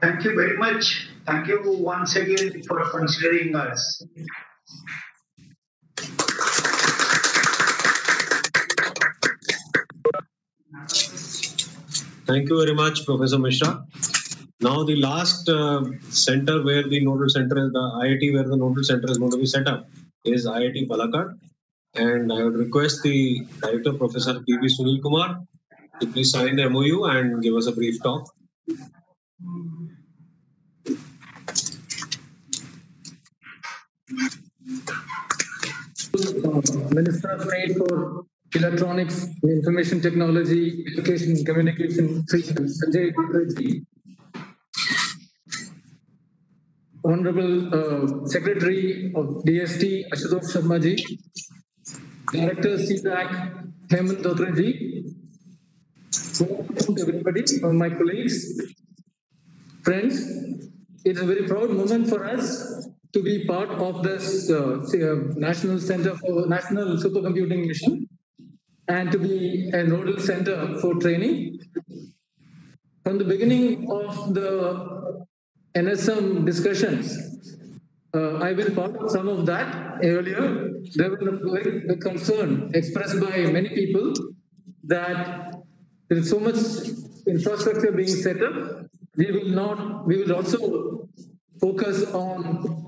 Thank you very much. Thank you once again for considering us. Thank you very much, Professor Mishra. Now the last center where the nodal center is, the IIT where the nodal center is going to be set up is IIT Palakkad. And I would request the Director, Professor P.V. Sunil Kumar, to please sign the MOU and give us a brief talk. Minister of State for Electronics, Information Technology, Education and Communication, Sanjay Dhotreji. Honorable Secretary of DST, Ashutosh Sharma ji. Director CDAC, Hemant Dhotreji. Welcome to everybody, my colleagues, friends. It's a very proud moment for us to be part of this National Center for National Supercomputing Mission and to be a nodal center for training. From the beginning of the NSM discussions, I've been part of some of that earlier. There was a very big concern expressed by many people that there is so much infrastructure being set up. We will also focus on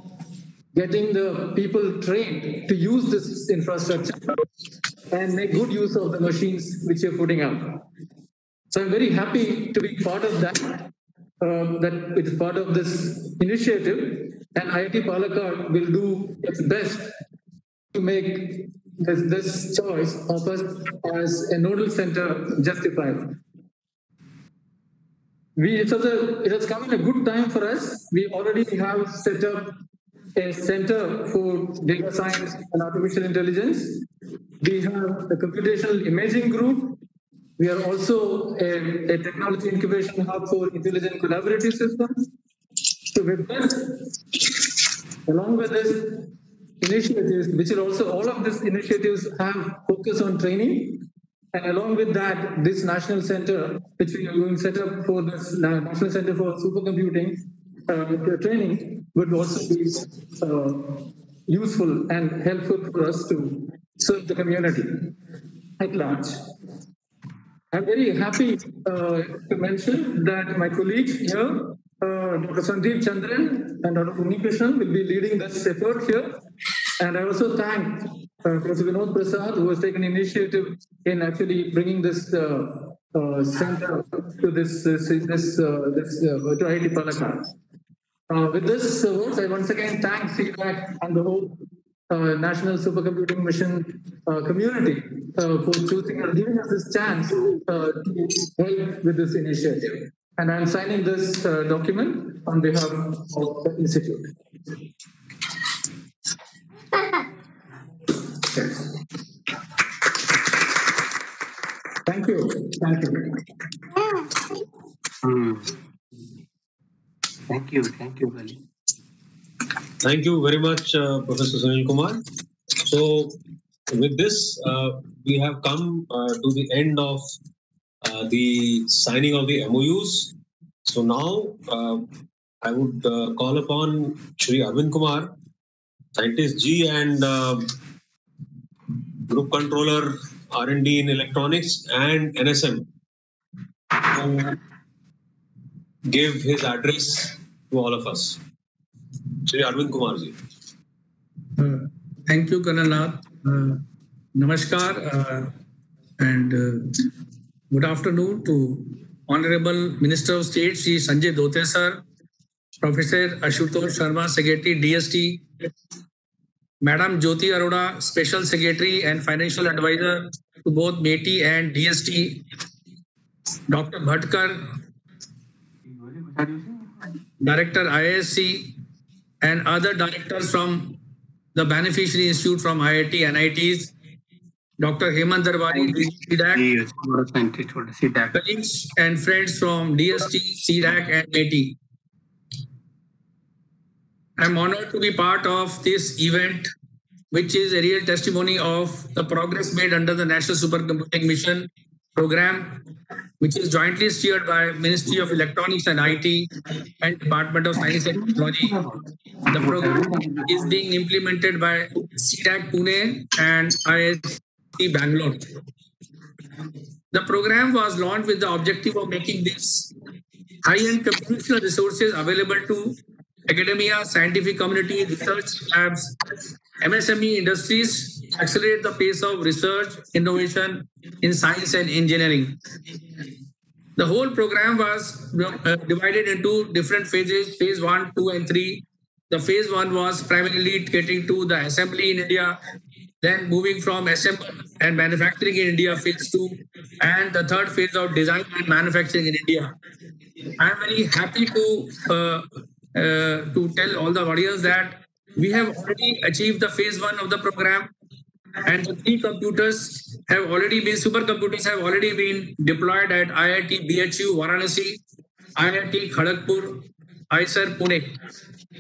getting the people trained to use this infrastructure and make good use of the machines which you're putting up. So I'm very happy to be part of that, that it's part of this initiative, and IIT Palakkad will do its best to make this choice of us as a nodal center justified. It has come in a good time for us. We already have set up a center for data science and artificial intelligence. We have a computational imaging group. We are also a technology incubation hub for intelligent collaborative systems. So with this, along with this initiatives, which will also, all of these initiatives have focus on training. And along with that, this national center, which we are going to set up for this National Center for Supercomputing training, would also be useful and helpful for us to serve the community at large. I'm very happy to mention that my colleagues here, Dr. Sandeep Chandran and Dr. Unikrishnan, will be leading this effort here. And I also thank Professor Vinod Prasad, who has taken initiative in actually bringing this center to to IIT Palakkad. With this words, I once again thank CDAC and the whole National Supercomputing Mission community for choosing and giving us this chance to help with this initiative. And I'm signing this document on behalf of the Institute. Yes. Thank you. Thank you. Thank you. Thank you, Bali. Thank you very much, Professor Sunil Kumar. So with this, we have come to the end of the signing of the MOUs. So now I would call upon Shri Arvind Kumar, Scientist G and Group Controller R&D in Electronics and NSM, to give his address to all of us. Shri Arvind Kumar ji. Thank you, Colonel Nath. Namaskar and good afternoon to Honorable Minister of State, Shri Sanjay Dhotre sir, Professor Ashutosh Sharma, Secretary, DST, Madam Jyoti Arora, Special Secretary and Financial Advisor to both METI and DST, Dr. Bhatkar, Director IISc, and other directors from the Beneficiary Institute from IIT, NITs, Dr. Hemant Darbari, CDAC, colleagues and friends from DST, CDAC, and METI. I'm honored to be part of this event, which is a real testimony of the progress made under the National Supercomputing Mission program, which is jointly steered by Ministry of Electronics and IT and Department of Science and Technology. The program is being implemented by CDAC Pune and IIT Bangalore. The program was launched with the objective of making these high-end computational resources available to academia, scientific community, research labs, MSME industries, accelerate the pace of research, innovation in science and engineering. The whole program was divided into different phases, phase 1, 2, and 3. The phase 1 was primarily getting to the assembly in India, then moving from assembly and manufacturing in India, phase 2, and the third phase of design and manufacturing in India. I'm very happy to tell all the audience that we have already achieved the phase 1 of the program, and the 3 computers have already been, supercomputers have already been deployed at IIT BHU Varanasi, IIT Kharagpur, IISER Pune.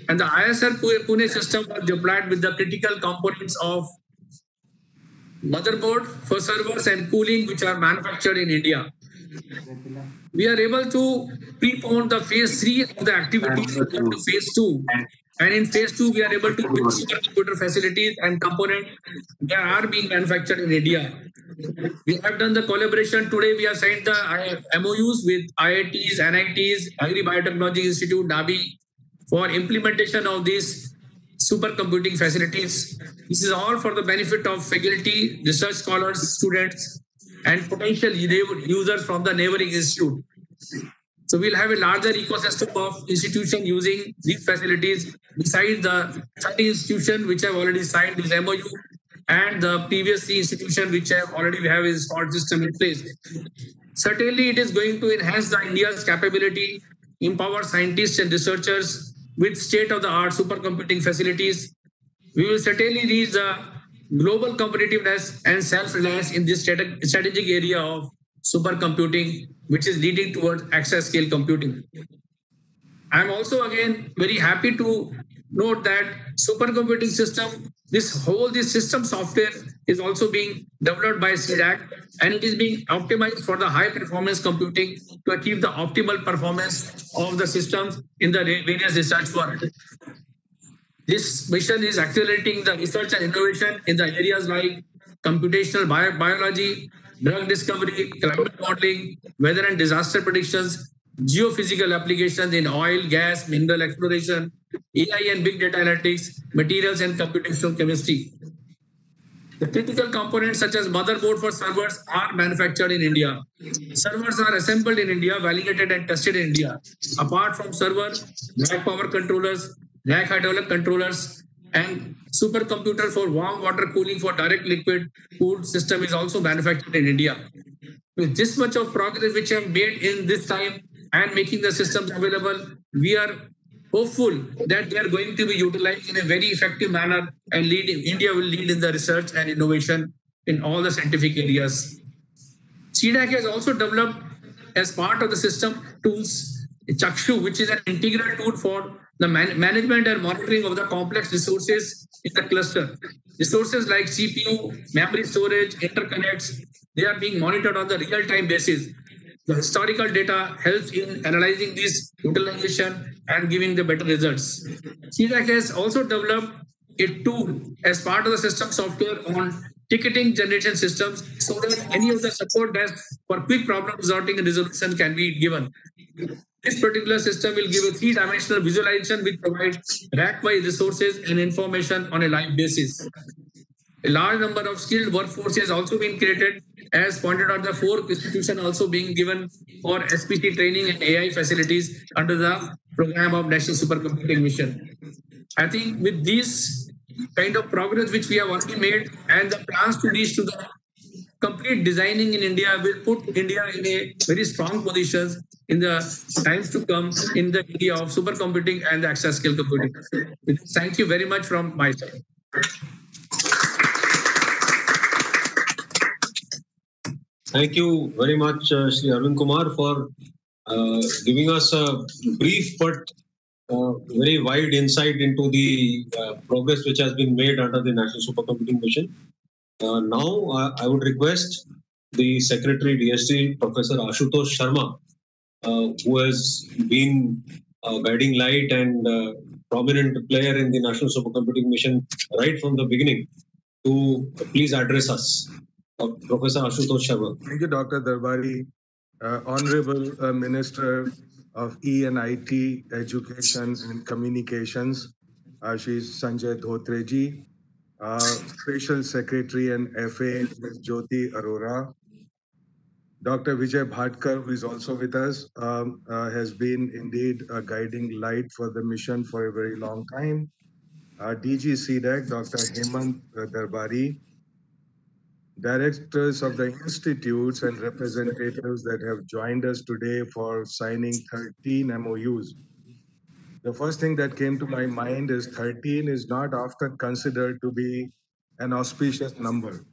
And the IISER Pune system was deployed with the critical components of motherboard for servers and cooling, which are manufactured in India. We are able to prepone the phase 3 of the activities into phase 2. And in phase 2, we are able to build supercomputer facilities and components that are being manufactured in India. We have done the collaboration. Today, we have signed the MOUs with IITs, NITs, Agri Biotechnology Institute, NABI, for implementation of these supercomputing facilities. This is all for the benefit of faculty, research scholars, students, and potential users from the neighboring institute. So we'll have a larger ecosystem of institutions using these facilities, besides the 30 institutions which have already signed this MOU and the previous 3 institutions which have already have a smart system in place. Certainly, it is going to enhance the India's capability, empower scientists and researchers with state-of-the-art supercomputing facilities. We will certainly reach the global competitiveness and self-reliance in this strategic area of supercomputing, which is leading towards exascale computing. I'm also again very happy to note that supercomputing system, this system software is also being developed by CDAC, and it is being optimized for the high performance computing to achieve the optimal performance of the systems in the various research work. This mission is accelerating the research and innovation in the areas like computational biology, drug discovery, climate modeling, weather and disaster predictions, geophysical applications in oil, gas, mineral exploration, AI and big data analytics, materials and computational chemistry. The critical components such as motherboard for servers are manufactured in India. Servers are assembled in India, validated and tested in India. Apart from server, rack power controllers, rack hydraulic controllers, and supercomputer for warm water cooling for direct liquid cooled system is also manufactured in India. With this much of progress which have made in this time and making the systems available, we are hopeful that they are going to be utilized in a very effective manner, and India will lead in the research and innovation in all the scientific areas. CDAC has also developed, as part of the system tools, Chakshu, which is an integral tool for the management and monitoring of the complex resources in the cluster. Resources like CPU, memory storage, interconnects, they are being monitored on the real-time basis. The historical data helps in analyzing this utilization and giving the better results. CDAC has also developed a tool as part of the system software on ticketing generation systems so that any of the support desks for quick problem resolving and resolution can be given. This particular system will give a three-dimensional visualization which provides rack-wise resources and information on a live basis. A large number of skilled workforce has also been created, as pointed out, the 4 institutions also being given for SPC training and AI facilities under the program of National Supercomputing Mission. I think with this kind of progress which we have already made and the plans to reach to the complete designing in India will put India in a very strong position in the times to come in the area of supercomputing and the exascale computing. Thank you very much from my side. Thank you very much, Shri Arvind Kumar, for giving us a brief but very wide insight into the progress which has been made under the National Supercomputing Mission. Now, I would request the Secretary DST, Professor Ashutosh Sharma, who has been a guiding light and prominent player in the National Supercomputing Mission right from the beginning, to please address us. Professor Ashutosh Sharma. Thank you, Dr. Darbari. Honorable Minister of E&IT, Education and Communications, Shri Sanjay Dhotre ji, Special Secretary and FA, Ms. Jyoti Arora, Dr. Vijay Bhatkar, who is also with us, has been indeed a guiding light for the mission for a very long time. DG CDAC, Dr. Hemant Darbari, directors of the institutes and representatives that have joined us today for signing 13 MOUs. The first thing that came to my mind is 13 is not often considered to be an auspicious number.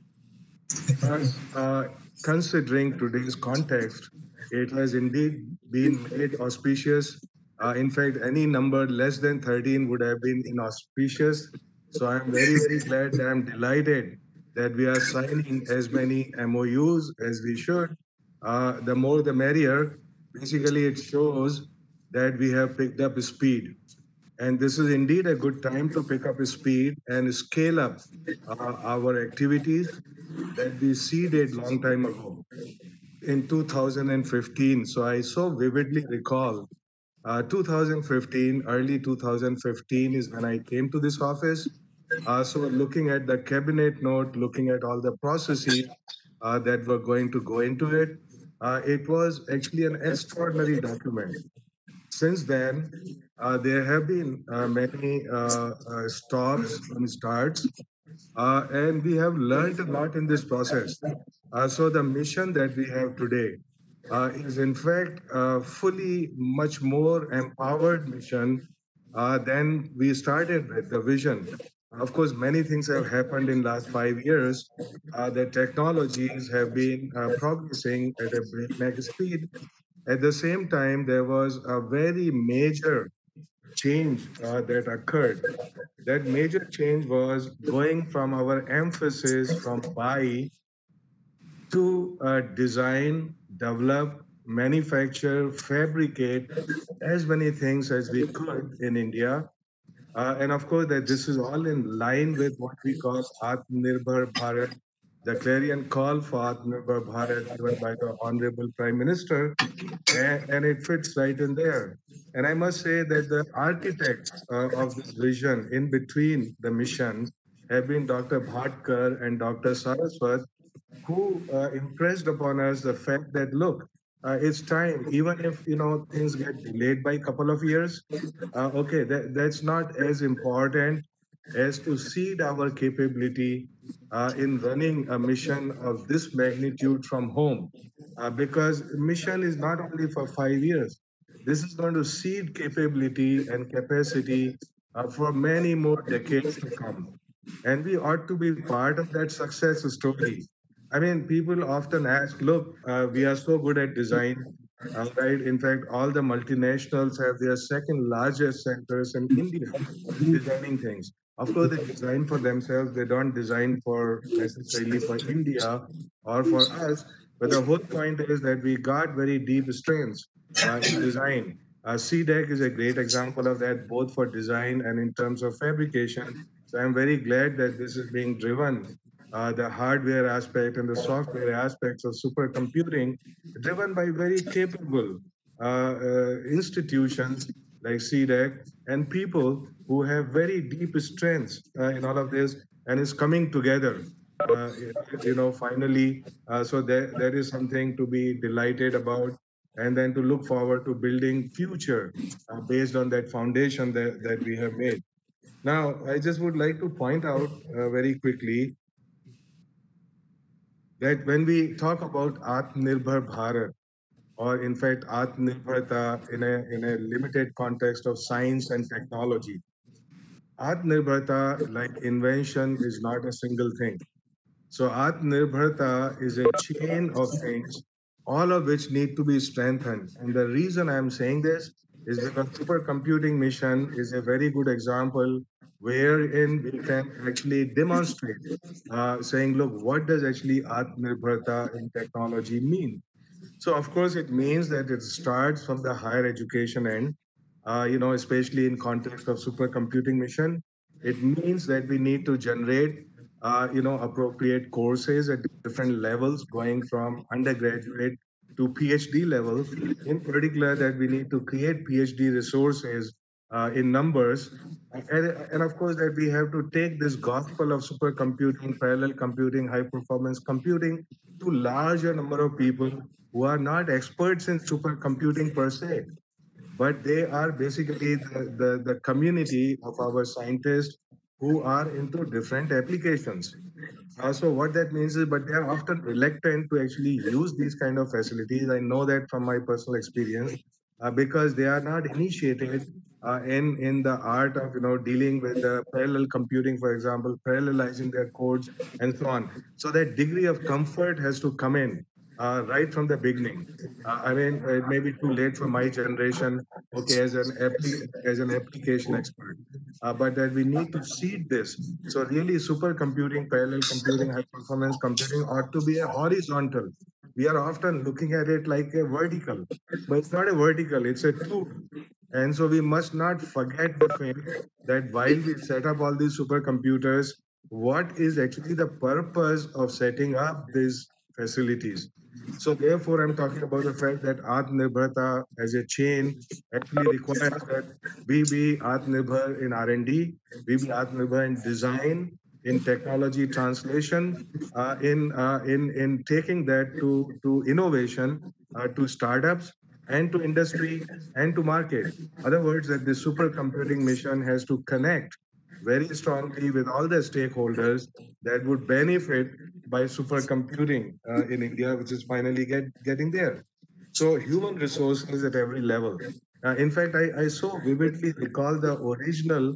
But considering today's context, it has indeed been made auspicious. In fact, any number less than 13 would have been inauspicious. So I'm very, very glad, I'm delighted that we are signing as many MOUs as we should. The more the merrier. Basically, it shows that we have picked up speed. And this is indeed a good time to pick up speed and scale up our activities that we seeded long time ago in 2015. So I so vividly recall 2015, early 2015 is when I came to this office. So looking at the cabinet note, looking at all the processes that were going to go into it, it was actually an extraordinary document. Since then, there have been many stops and starts, and we have learned a lot in this process. So the mission that we have today is in fact fully much more empowered mission than we started with the vision. Of course, many things have happened in last 5 years. The technologies have been progressing at a breakneck speed. At the same time, there was a very major change that occurred. That major change was going from our emphasis from buy to design, develop, manufacture, fabricate as many things as we could in India. And of course, that this is all in line with what we call Atmanirbhar Bharat, the clarion call for Atmanirbhar Bharat given by the Honorable Prime Minister, and it fits right in there. And I must say that the architects of this vision in between the mission have been Dr. Bhatkar and Dr. Saraswat, who impressed upon us the fact that, look, it's time, even if things get delayed by a couple of years, okay, that's not as important as to seed our capability in running a mission of this magnitude from home, because mission is not only for 5 years. This is going to seed capability and capacity for many more decades to come. And we ought to be part of that success story. I mean, people often ask, look, we are so good at design. right? In fact, all the multinationals have their second largest centers in India designing things. Of course, they design for themselves. They don't design for necessarily for India or for us. But the whole point is that we got very deep strengths in design. CDEC is a great example of that, both for design and in terms of fabrication. So I'm very glad that this is being driven, the hardware aspect and the software aspects of supercomputing, driven by very capable institutions like CDEC and people who have very deep strengths in all of this, and is coming together. Finally, so there is something to be delighted about, and then to look forward to building future based on that foundation that we have made. Now, I just would like to point out very quickly that when we talk about Atmanirbhar Bharat, or in fact Atmanirbharta in a limited context of science and technology, Atmanirbharta, like invention, is not a single thing. So Atmanirbharta is a chain of things, all of which need to be strengthened. And the reason I'm saying this is because supercomputing mission is a very good example wherein we can actually demonstrate, saying, look, what does actually Atmanirbharta in technology mean? So of course it means that it starts from the higher education end, especially in context of supercomputing mission. It means that we need to generate, appropriate courses at different levels, going from undergraduate to PhD level. In particular, that we need to create PhD resources in numbers. And of course, that we have to take this gospel of supercomputing, parallel computing, high performance computing to larger number of people who are not experts in supercomputing per se, but they are basically the community of our scientists who are into different applications. So what that means is, but they are often reluctant to actually use these kind of facilities. I know that from my personal experience, because they are not initiated in the art of dealing with the parallel computing, for example, parallelizing their codes and so on. So that degree of comfort has to come in right from the beginning. I mean, it may be too late for my generation, okay, as an application expert, but that we need to seed this. So really, supercomputing, parallel computing, high performance computing ought to be a horizontal. We are often looking at it like a vertical, but it's not a vertical, it's a tube. And so we must not forget the fact that while we set up all these supercomputers, what is actually the purpose of setting up these facilities? So therefore, I'm talking about the fact that Atmanirbharta as a chain actually requires that we be Atmanirbhar in R&D, we be Atmanirbhar in design, in technology translation, in taking that to innovation, to startups, and to industry, and to market. Other words, that the supercomputing mission has to connect very strongly with all the stakeholders that would benefit by supercomputing in India, which is finally getting there. So human resources at every level. In fact, I so vividly recall the original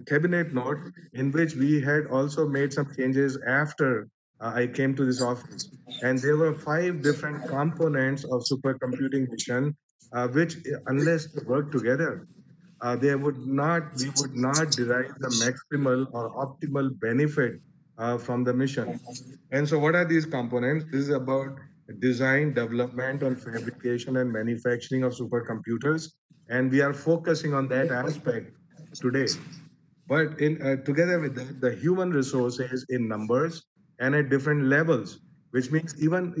cabinet note in which we had also made some changes after I came to this office. And there were 5 different components of supercomputing mission, which, unless they work together, we would not derive the maximal or optimal benefit from the mission. And so what are these components? This is about design, development, and fabrication and manufacturing of supercomputers. And we are focusing on that aspect today. But together with that, the human resources in numbers and at different levels, which means even,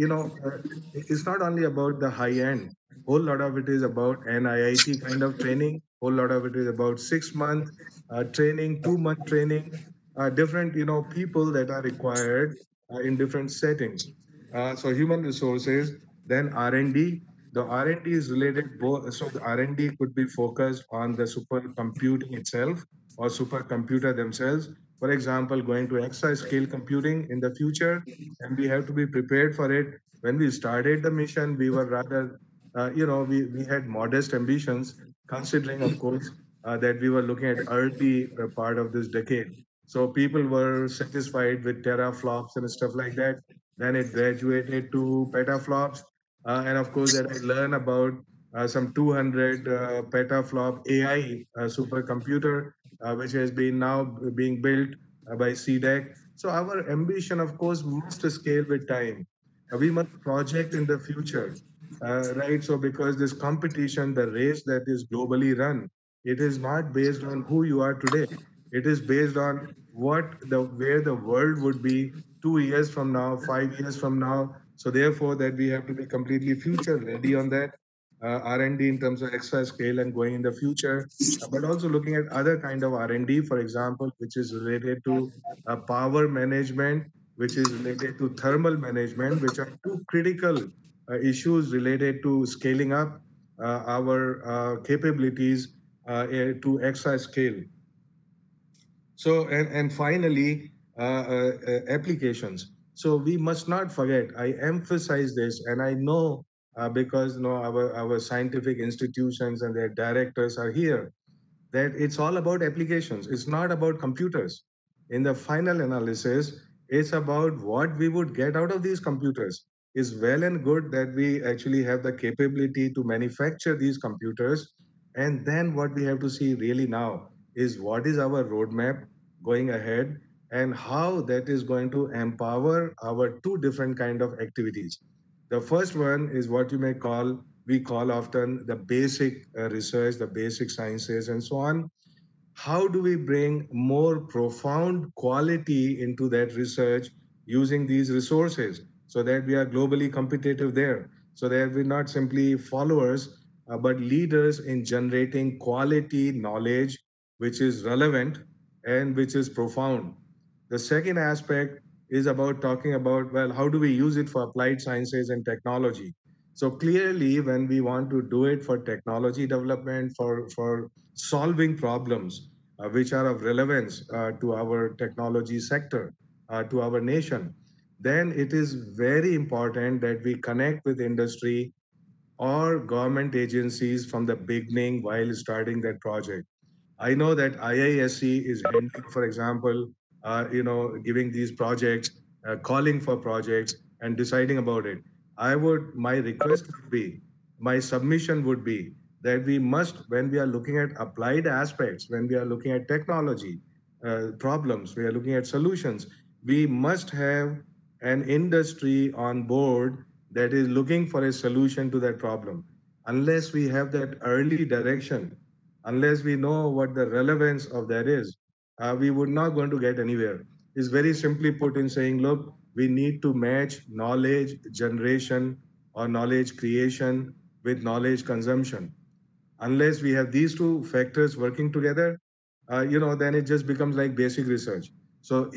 it's not only about the high end. Whole lot of it is about an IIT kind of training. Whole lot of it is about 6-month training, 2-month training, different, people that are required in different settings. So human resources, then R&D. The R&D is related both. So the R&D could be focused on the supercomputing itself or supercomputer themselves. For example, going to exascale computing in the future, and we have to be prepared for it. When we started the mission, we were rather, we had modest ambitions, considering, of course, that we were looking at early part of this decade. So people were satisfied with teraflops and stuff like that. Then it graduated to petaflops. And of course, that I learn about some 200 petaflop AI supercomputer, which has been now being built by CDEC. So our ambition, of course, must scale with time. We must project in the future, right? So because this competition, the race that is globally run, it is not based on who you are today. It is based on where the world would be 2 years from now, 5 years from now. So therefore, that we have to be completely future ready on that. R&D in terms of extra scale and going in the future, but also looking at other kind of R&D, for example, which is related to power management, which is related to thermal management, which are two critical issues related to scaling up our capabilities to extra scale. So, and finally, applications. So we must not forget, I emphasize this, and I know because our scientific institutions and their directors are here, that it's all about applications. It's not about computers. In the final analysis, it's about what we would get out of these computers. It's well and good that we actually have the capability to manufacture these computers. And then what we have to see really now is what is our roadmap going ahead and how that is going to empower our two different kind of activities. The first one is what we call often the basic research, the basic sciences, and so on. How do we bring more profound quality into that research using these resources so that we are globally competitive there, so that we're not simply followers, but leaders in generating quality knowledge which is relevant and which is profound. The second aspect is about talking about, well, how do we use it for applied sciences and technology? So clearly, when we want to do it for technology development, for solving problems which are of relevance to our technology sector, to our nation, then it is very important that we connect with industry or government agencies from the beginning while starting that project. I know that IISc is handling, for example, giving these projects, calling for projects, and deciding about it. My request would be, my submission would be that we must, when we are looking at applied aspects, when we are looking at technology problems, we are looking at solutions, we must have an industry on board that is looking for a solution to that problem. Unless we have that early direction, unless we know what the relevance of that is, we would not going to get anywhere. It's very simply put in saying, look, we need to match knowledge generation or knowledge creation with knowledge consumption. Unless we have these two factors working together, then it just becomes like basic research. So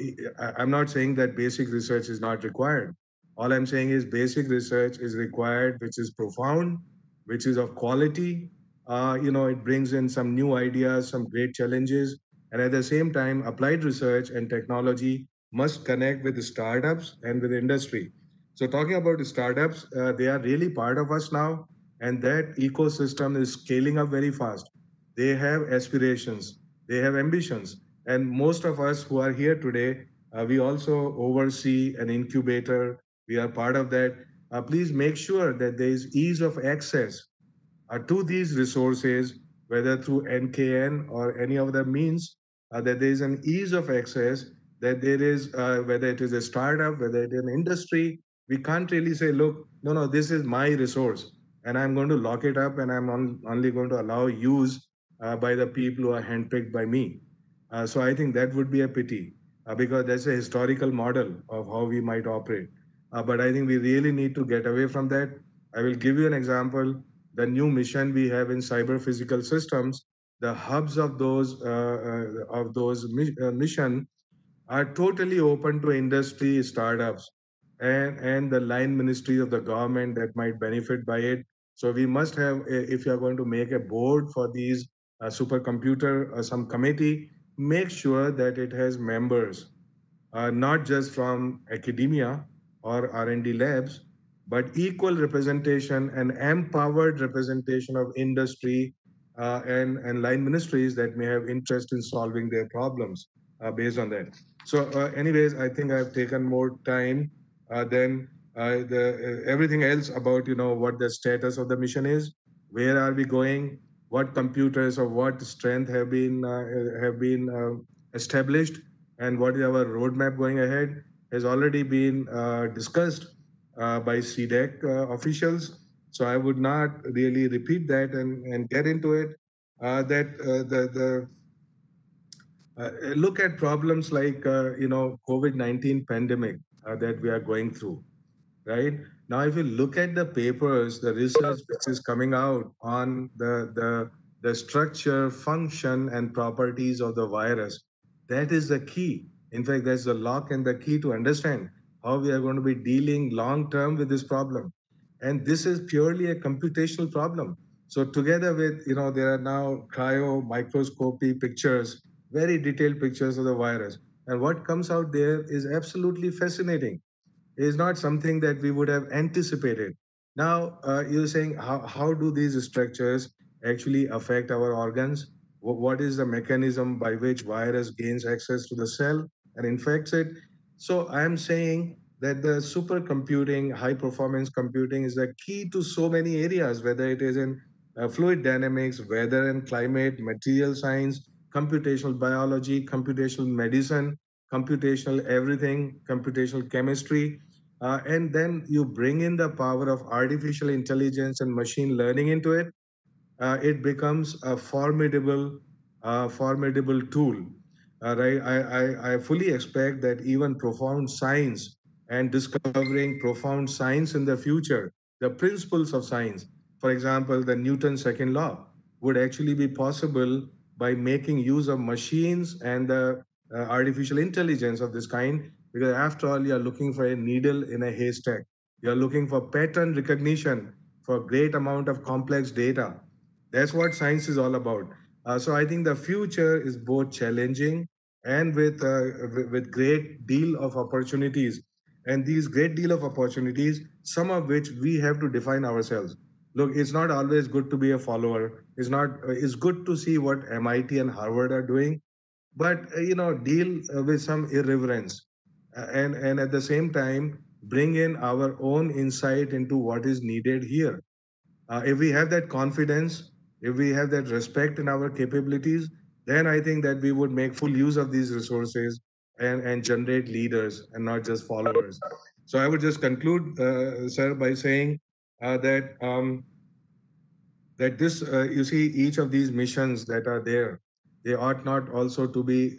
I'm not saying that basic research is not required. All I'm saying is basic research is required, which is profound, which is of quality. It brings in some new ideas, some great challenges. And at the same time, applied research and technology must connect with the startups and with industry. So talking about the startups, they are really part of us now, and that ecosystem is scaling up very fast. They have aspirations, they have ambitions, and most of us who are here today, we also oversee an incubator. We are part of that. Please make sure that there is ease of access to these resources, whether through NKN or any other means, that there is an ease of access, that there is, whether it is a startup, whether it is an industry, we can't really say, look, no, this is my resource, and I'm going to lock it up, and I'm only going to allow use by the people who are handpicked by me. So I think that would be a pity, because that's a historical model of how we might operate. But I think we really need to get away from that. I will give you an example. The new mission we have in cyber physical systems, the hubs of those mission are totally open to industry, startups, and the line ministries of the government that might benefit by it. So we must have, if you are going to make a board for these supercomputer or some committee, make sure that it has members, not just from academia or R&D labs, but equal representation and empowered representation of industry and line ministries that may have interest in solving their problems based on that. So anyways, I think I've taken more time than everything else about what the status of the mission is, where are we going, what computers of what strength have been established, and what is our roadmap going ahead has already been discussed by CDEC officials. So I would not really repeat that and get into it. Look at problems like COVID-19 pandemic that we are going through. Right now, if you look at the papers, the research which is coming out on the structure, function, and properties of the virus, that is the key. In fact, that's the lock and the key to understand how we are going to be dealing long term with this problem. And this is purely a computational problem. So together with, there are now cryo microscopy pictures, very detailed pictures of the virus. And what comes out there is absolutely fascinating. It is not something that we would have anticipated. Now, you're saying how do these structures actually affect our organs? What is the mechanism by which virus gains access to the cell and infects it? So I'm saying that the supercomputing, high performance computing is the key to so many areas, whether it is in fluid dynamics, weather and climate, material science, computational biology, computational medicine, computational everything, computational chemistry. And then you bring in the power of artificial intelligence and machine learning into it. It becomes a formidable tool. Right? I fully expect that even profound science and discovering profound science in the future, the principles of science, for example, the Newton's second law, would actually be possible by making use of machines and the artificial intelligence of this kind. Because after all, you are looking for a needle in a haystack. You are looking for pattern recognition for great amount of complex data. That's what science is all about. So I think the future is both challenging and with great deal of opportunities. And these great deal of opportunities, some of which we have to define ourselves. Look, it's not always good to be a follower. It's good to see what MIT and Harvard are doing, but deal with some irreverence, and at the same time bring in our own insight into what is needed here. If we have that confidence, if we have that respect in our capabilities, then I think that we would make full use of these resources and generate leaders and not just followers. So I would just conclude, sir, by saying that this, you see, each of these missions that are there, they ought not also to be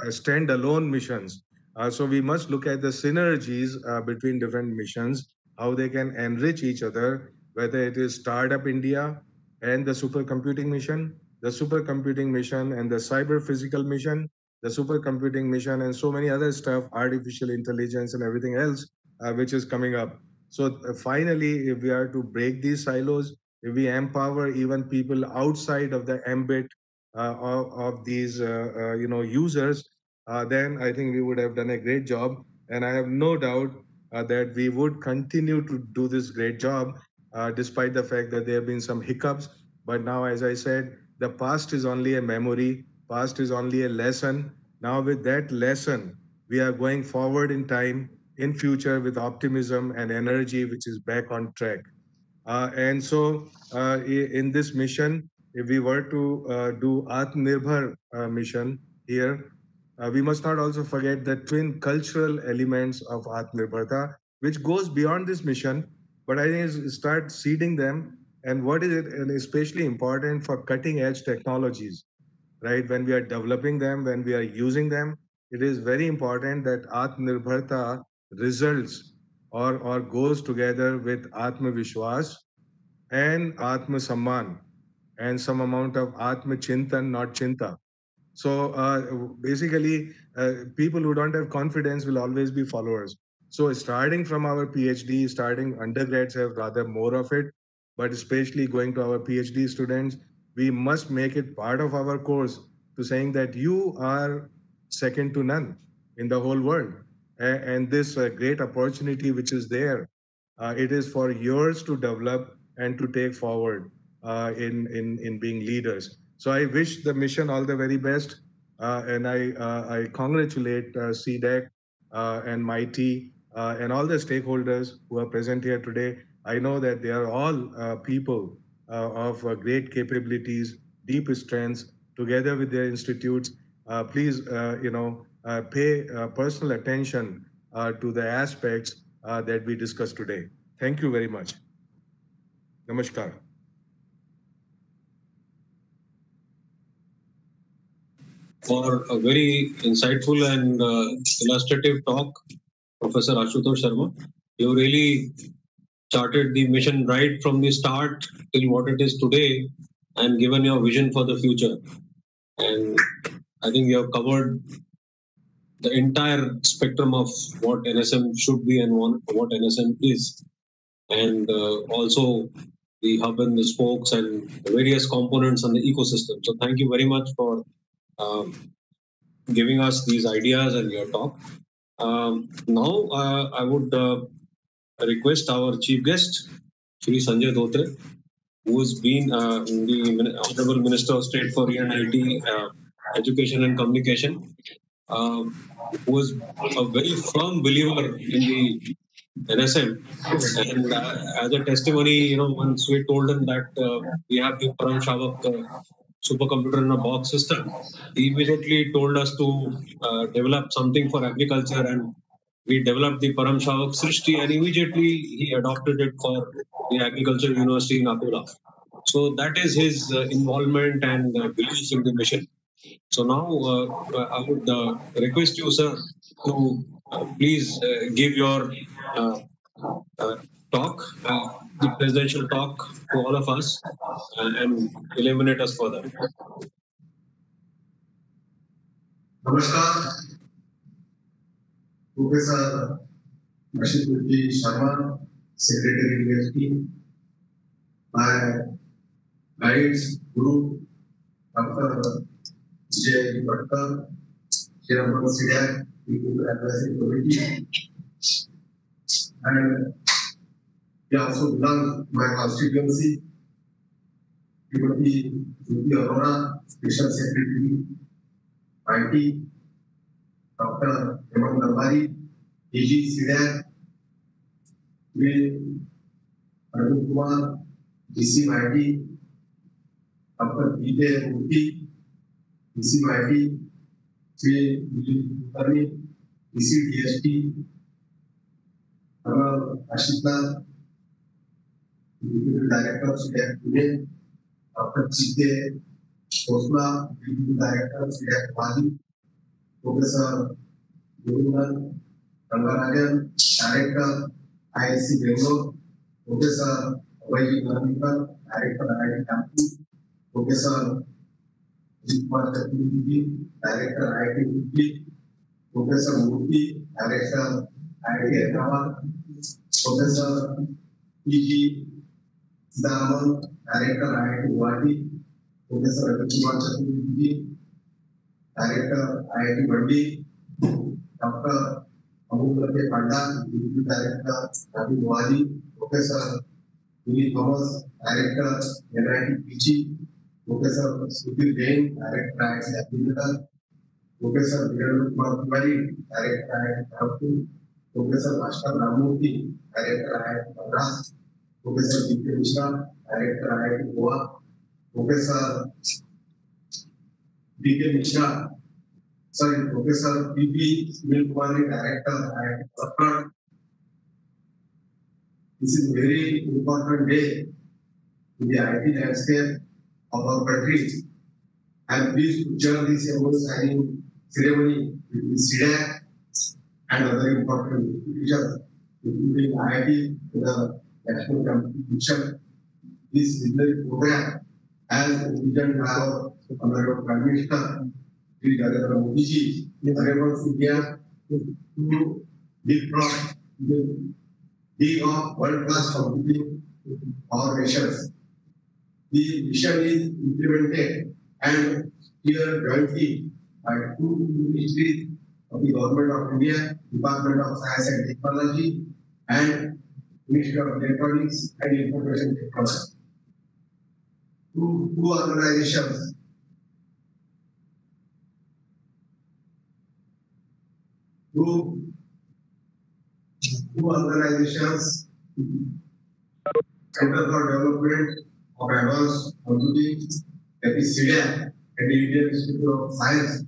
standalone missions. So we must look at the synergies between different missions, how they can enrich each other, whether it is Startup India and the supercomputing mission, the supercomputing mission and the cyber physical mission, the supercomputing mission, and so many other stuff, artificial intelligence and everything else, which is coming up. So finally, if we are to break these silos, if we empower even people outside of the ambit of these users, then I think we would have done a great job. And I have no doubt that we would continue to do this great job despite the fact that there have been some hiccups. But now, as I said, the past is only a memory, past is only a lesson. Now with that lesson, we are going forward in time, in future, with optimism and energy, which is back on track. And so in this mission, if we were to do Atmanirbhar mission here, we must not also forget the twin cultural elements of Atmanirbharta, which goes beyond this mission, but I think is start seeding them. And what is it, and especially important for cutting edge technologies, right? When we are developing them, when we are using them, it is very important that Atmanirbharta results or goes together with Atma Vishwas and Atma Samman and some amount of Atma Chintan, not Chinta. So basically, people who don't have confidence will always be followers. So starting from our PhD, starting undergrads have rather more of it, but especially going to our PhD students, we must make it part of our course to saying that you are second to none in the whole world. And this great opportunity which is there, it is for yours to develop and to take forward in being leaders. So I wish the mission all the very best, and I congratulate CDEC and MIT and all the stakeholders who are present here today. I know that they are all people of great capabilities, deep strengths, together with their institutes. Please, pay personal attention to the aspects that we discussed today. Thank you very much. Namaskar. For a very insightful and illustrative talk, Professor Ashutosh Sharma. You really charted the mission right from the start till what it is today and given your vision for the future. And I think you have covered the entire spectrum of what NSM should be and what NSM is. And also the hub and the spokes and the various components on the ecosystem. So thank you very much for giving us these ideas and your talk. Now I would request our chief guest, Shri Sanjay Dhotre, who has been the Honorable Minister of State for E&IT, Education and Communication, who was a very firm believer in the NSM. And as a testimony, once we told him that we have the Param Shavak supercomputer in a box system, he immediately told us to develop something for agriculture, and we developed the Param Shavak Srishti, and immediately he adopted it for the Agricultural University in Akula. So that is his involvement and belief in the mission. So now I would request you, sir, to please give your talk, the presidential talk to all of us and illuminate us further. Namaskar, Professor Ashutosh Sharma, Secretary DST, my guides, Guru, Dr. Vijay Bhatkar, Chairman of CDAC, People Advisory Committee, and he also belongs to my constituency, Timothy Jyoti Arora, Special Secretary, IT, Dr. Hemant Darbari, AG CDAC, Arvind Kumar, DC IT, Dr. B.K. Murthy, DC IT, Sri Vijay Bhatkar, DC DST, Dr. Ashita, Executive Director of CDAC Pune, Dr. C.K. Khosla, Executive Director of CDAC Bali, Professor Gurundan Rangarajan, Director IIC Bangalore, Professor Abhijit Nandikar, Director IIT Kanpur, Professor Kumar Chaturvedi, Director IIT Roorkee, Professor Murthy, Director IIT Hyderabad, Professor P.G. Siddharaman, Director IIT Guwahati, Professor Kumar Chaturvedi, Director IIT Mandi, Dr. Amulya Panda, Deputy Director IIT Guwahati, Professor Vinny Thomas, Director NIT PG, Professor Sudhir Jain, Director IIT Abhinata, Professor Virendra Kumar Tiwari, Director IIT Kharagpur, Professor Bhaskar Ramamurthy, Director IIT Madras, Professor D.K. Mishra, Director IIT Goa, Professor Professor P.P. Sunil Kumari, Director IIT Patna. This is a very important day in the IT landscape of our country. I am pleased to chair this MOU signing ceremony with the CDAC and other important institutions, including IIT, the National Commission. This visionary program, as envisioned by our Honorable Prime Minister, Shri Narendra Modi ji, enables India to be of world-class computing our nations. The mission is implemented and steered jointly by two ministries of the Government of India, Department of Science and Technology, and Ministry of Electronics and Information Technology. Two organizations two organizations, Center for Development of Advanced Computing, that is CDAC, and the Indian Institute of Science,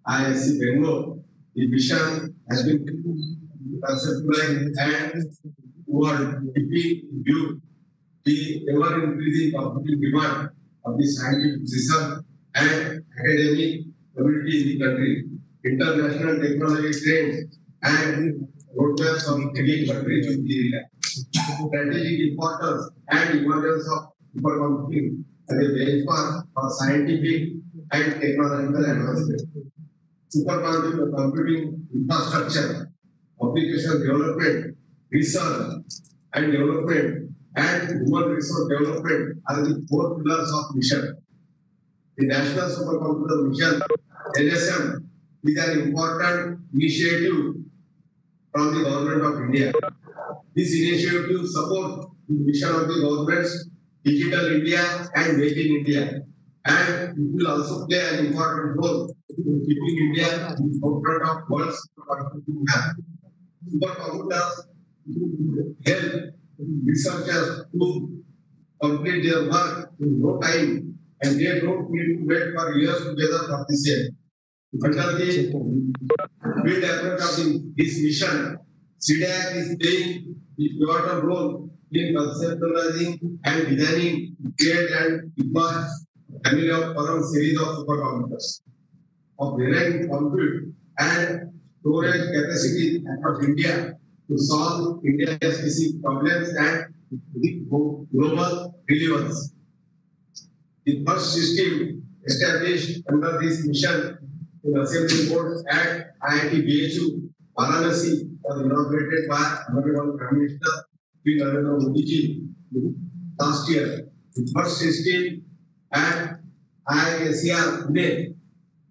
IISc Bangalore. The mission has been conceptualized and were keeping in view the ever-increasing computing demand of the scientific research and academic community in the country, international technology trends, and roadmaps of every country in the area. Strategic importance and emergence of supercomputing as a benchmark for scientific and technological advancement. Supercomputing infrastructure, application development, research and development, and human resource development are the four pillars of mission. The National Supercomputer Mission, NSM, is an important initiative from the Government of India. This initiative supports the mission of the government's Digital India and Make in India, and it will also play an important role in keeping India in the forefront of world's supercomputing map. Supercomputers help researchers to complete their work in no time, and they don't need to wait for years together for the same. Under the build approach of this mission, CDAC is playing the pivotal role in conceptualizing and designing, create and deploy a family of current series of supercomputers of varying compute and storage capacity across India to solve India-specific problems and global relevance. The first system established under this mission in assembly boards at IIT BHU, Varanasi, was inaugurated by Honorable Prime Minister Sri Narendra Modi ji last year. The first system at IISER Pune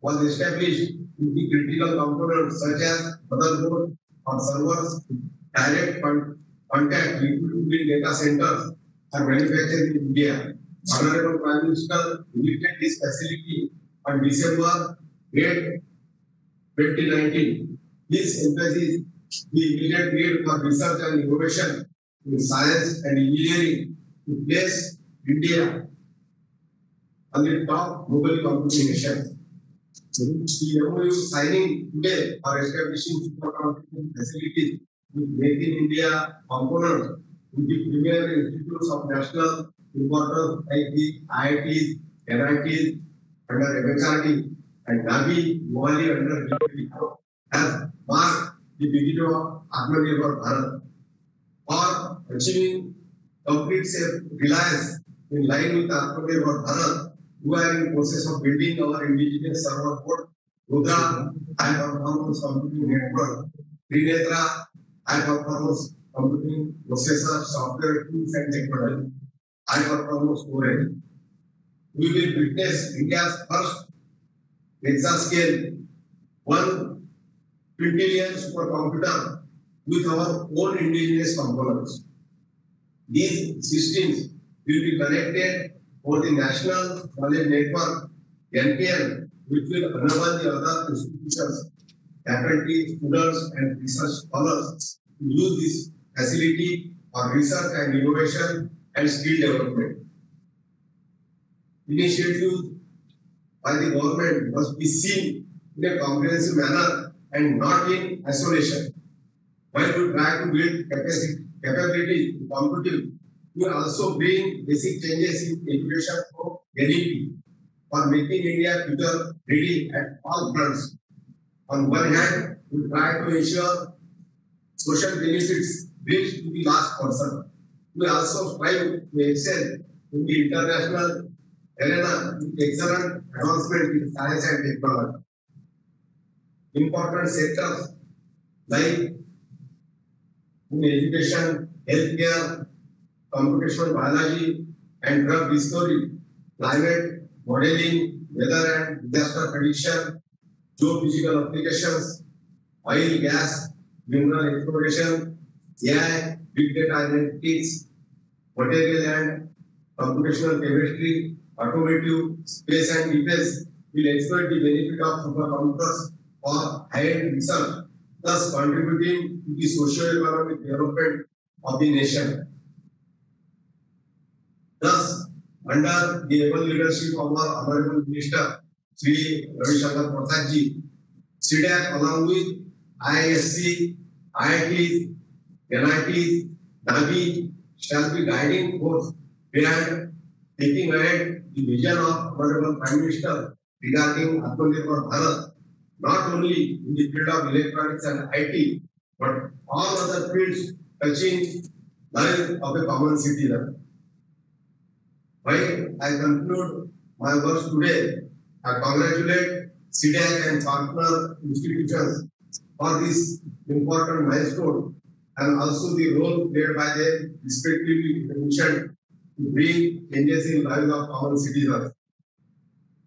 was established with the critical components such as motherboard or servers, direct contact liquid data centers are manufactured in India. Honorable Prime Minister visited this facility on December 8, 2019. This emphasizes the immediate need for research and innovation in science and engineering to place India on the top global computing nations. The MOU signing today for establishing supercomputing facilities with Make in India components with the premier institutes of national importance like the IITs, NITs under MHRD and Navi, Mohali under DPT has marked the beginning of Atmanirbhar Bharat for achieving complete self-reliance in line with Atmanirbhar Bharat. We are in process of building our indigenous server board, Rudra, high performance computing network, Trinetra, high performance computing processor, software tools and technology, high performance storage. We will witness India's first exascale 1 quintillion supercomputer with our own indigenous components. These systems will be connected for the National Knowledge Network, NPN, which will enable the other institutions, faculty, students, and research scholars to use this facility for research and innovation and skill development. Initiatives by the government must be seen in a comprehensive manner and not in isolation. While we try to build capability in computing, we also bring basic changes in education for NEP for making India future ready at all fronts. On one hand, we try to ensure social benefits reach to the last person. We also strive to excel in the international arena with excellent advancement in science and technology. Important sectors like in education, healthcare, computational biology, and drug discovery, climate modeling, weather and disaster prediction, geophysical applications, oil, gas, mineral exploration, AI, big data analytics, material and computational chemistry, automotive, space and defense will exploit the benefit of supercomputers for high-end research thus contributing to the socio-economic development of the nation. Thus, under the able leadership of our Honorable Minister, Sri Ravi Shankar Prasad ji, CDAC along with IISc, IITs, NITs, NAVI shall be guiding force behind taking ahead the vision of Honorable Prime Minister regarding Atmanirbhar Bharat, not only in the field of electronics and IT, but all other fields touching life of a common citizen. While I conclude my words today, I congratulate CDAC and partner institutions for this important milestone and also the role played by them respectively in the mission to bring changes in lives of common citizens,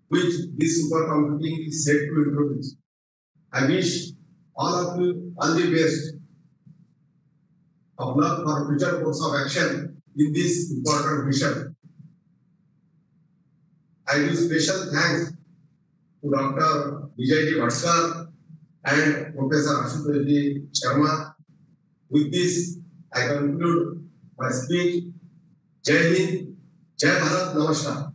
which this supercomputing is set to introduce. I wish all of you all the best of luck for future course of action in this important mission. I do special thanks to Dr. Vijay Bhatkar and Professor Ashutosh Sharma. With this, I conclude my speech. Jai Hind, Jai Bharat, Namaskar.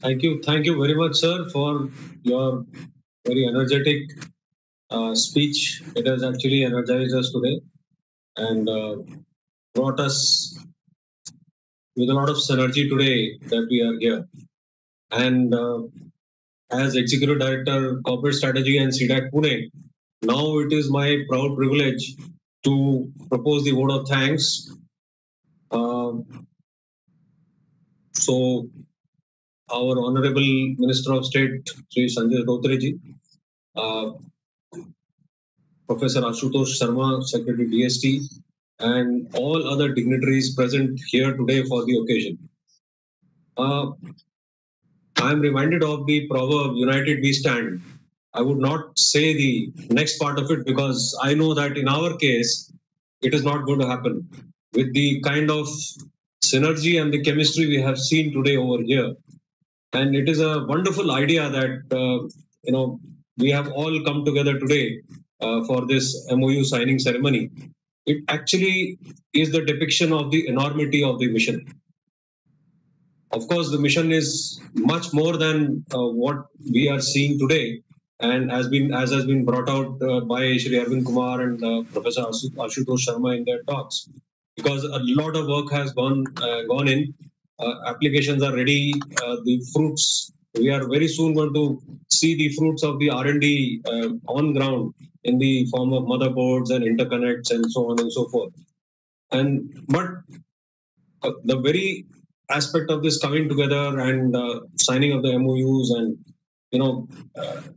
Thank you very much, sir, for your very energetic speech. It has actually energized us today and brought us with a lot of synergy today that we are here. And as Executive Director, Corporate Strategy and CDAC Pune, now it is my proud privilege to propose the vote of thanks. So, our Honorable Minister of State, Sri Sanjay Dhotre ji, Professor Ashutosh Sharma, Secretary DST, and all other dignitaries present here today for the occasion. I am reminded of the proverb, United we stand. I would not say the next part of it because I know that in our case, it is not going to happen. With the kind of synergy and the chemistry we have seen today over here, and it is a wonderful idea that we have all come together today for this MOU signing ceremony. It actually is the depiction of the enormity of the mission. Of course, the mission is much more than what we are seeing today, and as has been brought out by Shri Arvind Kumar and Professor Ashutosh Sharma in their talks, because a lot of work has gone in. Applications are ready. The fruits, we are very soon going to see the fruits of the R&D on ground in the form of motherboards and interconnects and so on and so forth. But the very aspect of this coming together and signing of the MOUs and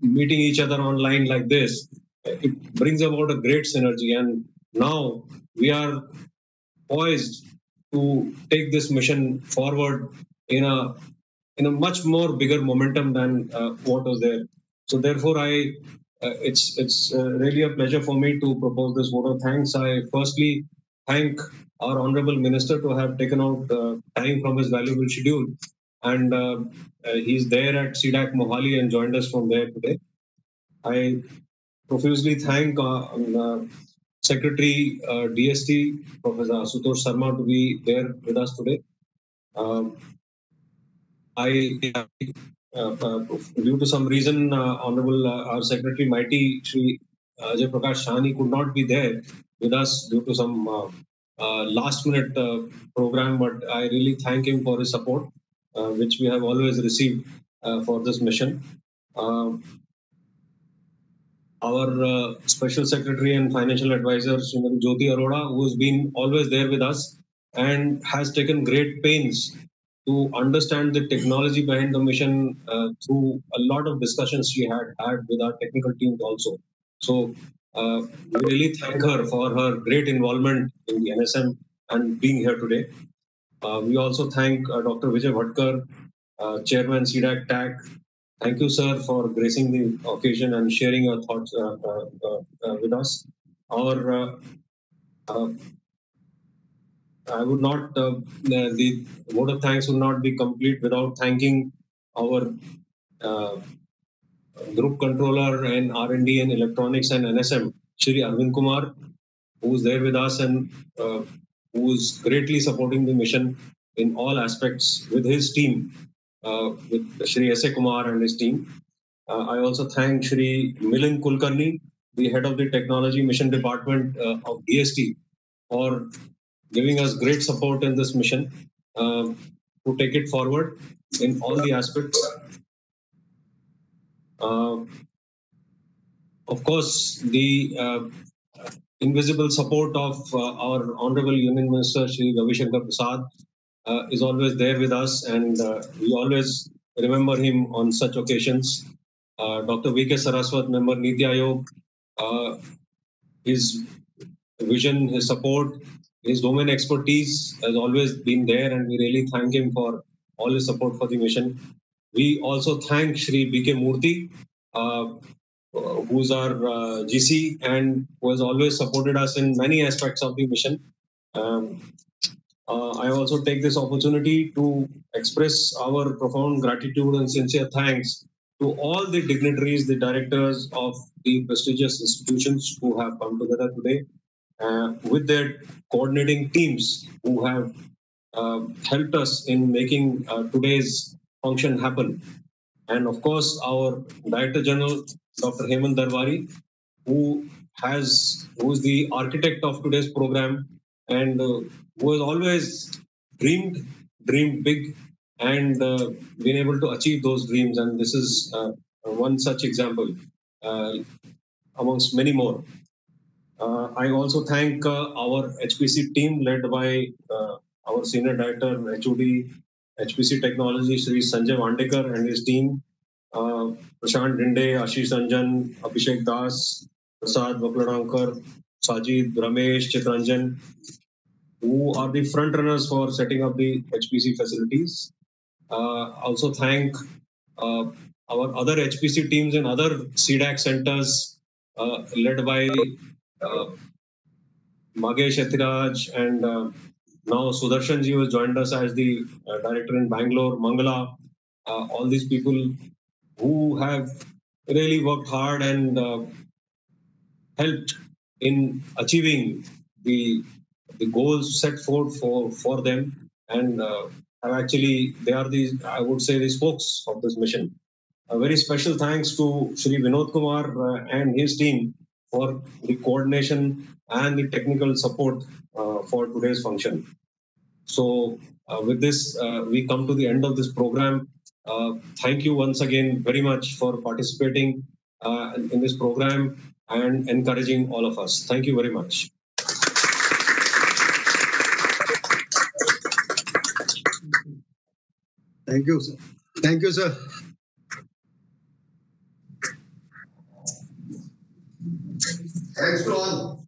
meeting each other online like this, it brings about a great synergy. And now we are poised to take this mission forward in a much more bigger momentum than what was there. So therefore, it's really a pleasure for me to propose this vote of thanks. I firstly thank our Honorable Minister to have taken out time from his valuable schedule, and he's there at CDAC Mohali and joined us from there today. I profusely thank Secretary DST, Professor Ashutosh Sharma, to be there with us today. Due to some reason, Honorable our Secretary Mighty Shri Ajay Prakash Shahani could not be there with us due to some last-minute program, but I really thank him for his support, which we have always received for this mission. Our Special Secretary and Financial Advisor, Srimati Jyoti Arora, who has been always there with us and has taken great pains to understand the technology behind the mission through a lot of discussions she had with our technical teams also. So we really thank her for her great involvement in the NSM and being here today. We also thank Dr. Vijay Bhatkar, Chairman CDAC TAC. Thank you, sir, for gracing the occasion and sharing your thoughts with us. I would not, the vote of thanks would not be complete without thanking our Group Controller and R&D and Electronics and NSM, Shri Arvind Kumar, who's there with us and who's greatly supporting the mission in all aspects with his team, with Shri S.A. Kumar and his team. I also thank Shri Milind Kulkarni, the head of the Technology Mission Department of DST, for giving us great support in this mission to take it forward in all the aspects. Of course, the invisible support of our Honorable Union Minister, Shri Ravi Shankar Prasad, is always there with us, and we always remember him on such occasions. Dr. V.K. Saraswat, member Niti Aayog, his vision, his support, his domain expertise has always been there, and we really thank him for all his support for the mission. We also thank Shri B.K. Murthy, who's our GC and who has always supported us in many aspects of the mission. I also take this opportunity to express our profound gratitude and sincere thanks to all the dignitaries, the directors of the prestigious institutions who have come together today with their coordinating teams who have helped us in making today's function happen. And of course, our Director General, Dr. Hemant Darbari, who is the architect of today's program and who has always dreamed big and been able to achieve those dreams. And this is one such example amongst many more. I also thank our HPC team led by our Senior Director, HOD, HPC Technology, Shri Sanjay Vandekar and his team, Prashant Dinde, Ashish Ranjan, Abhishek Das, Prasad Vaklarankar, Sajid, Ramesh, Chitranjan, who are the front runners for setting up the HPC facilities. Also thank our other HPC teams in other CDAC centers led by Magesh Ethiraj and now Sudarshan ji, who has joined us as the director in Bangalore, Mangala. All these people who have really worked hard and helped in achieving the goals set forth for them, and they are I would say, the spokes of this mission. A very special thanks to Shri Vinod Kumar and his team for the coordination and the technical support for today's function. So with this, we come to the end of this program. Thank you once again very much for participating in this program and encouraging all of us. Thank you very much. Thank you, sir. Thank you, sir. Thanks to all.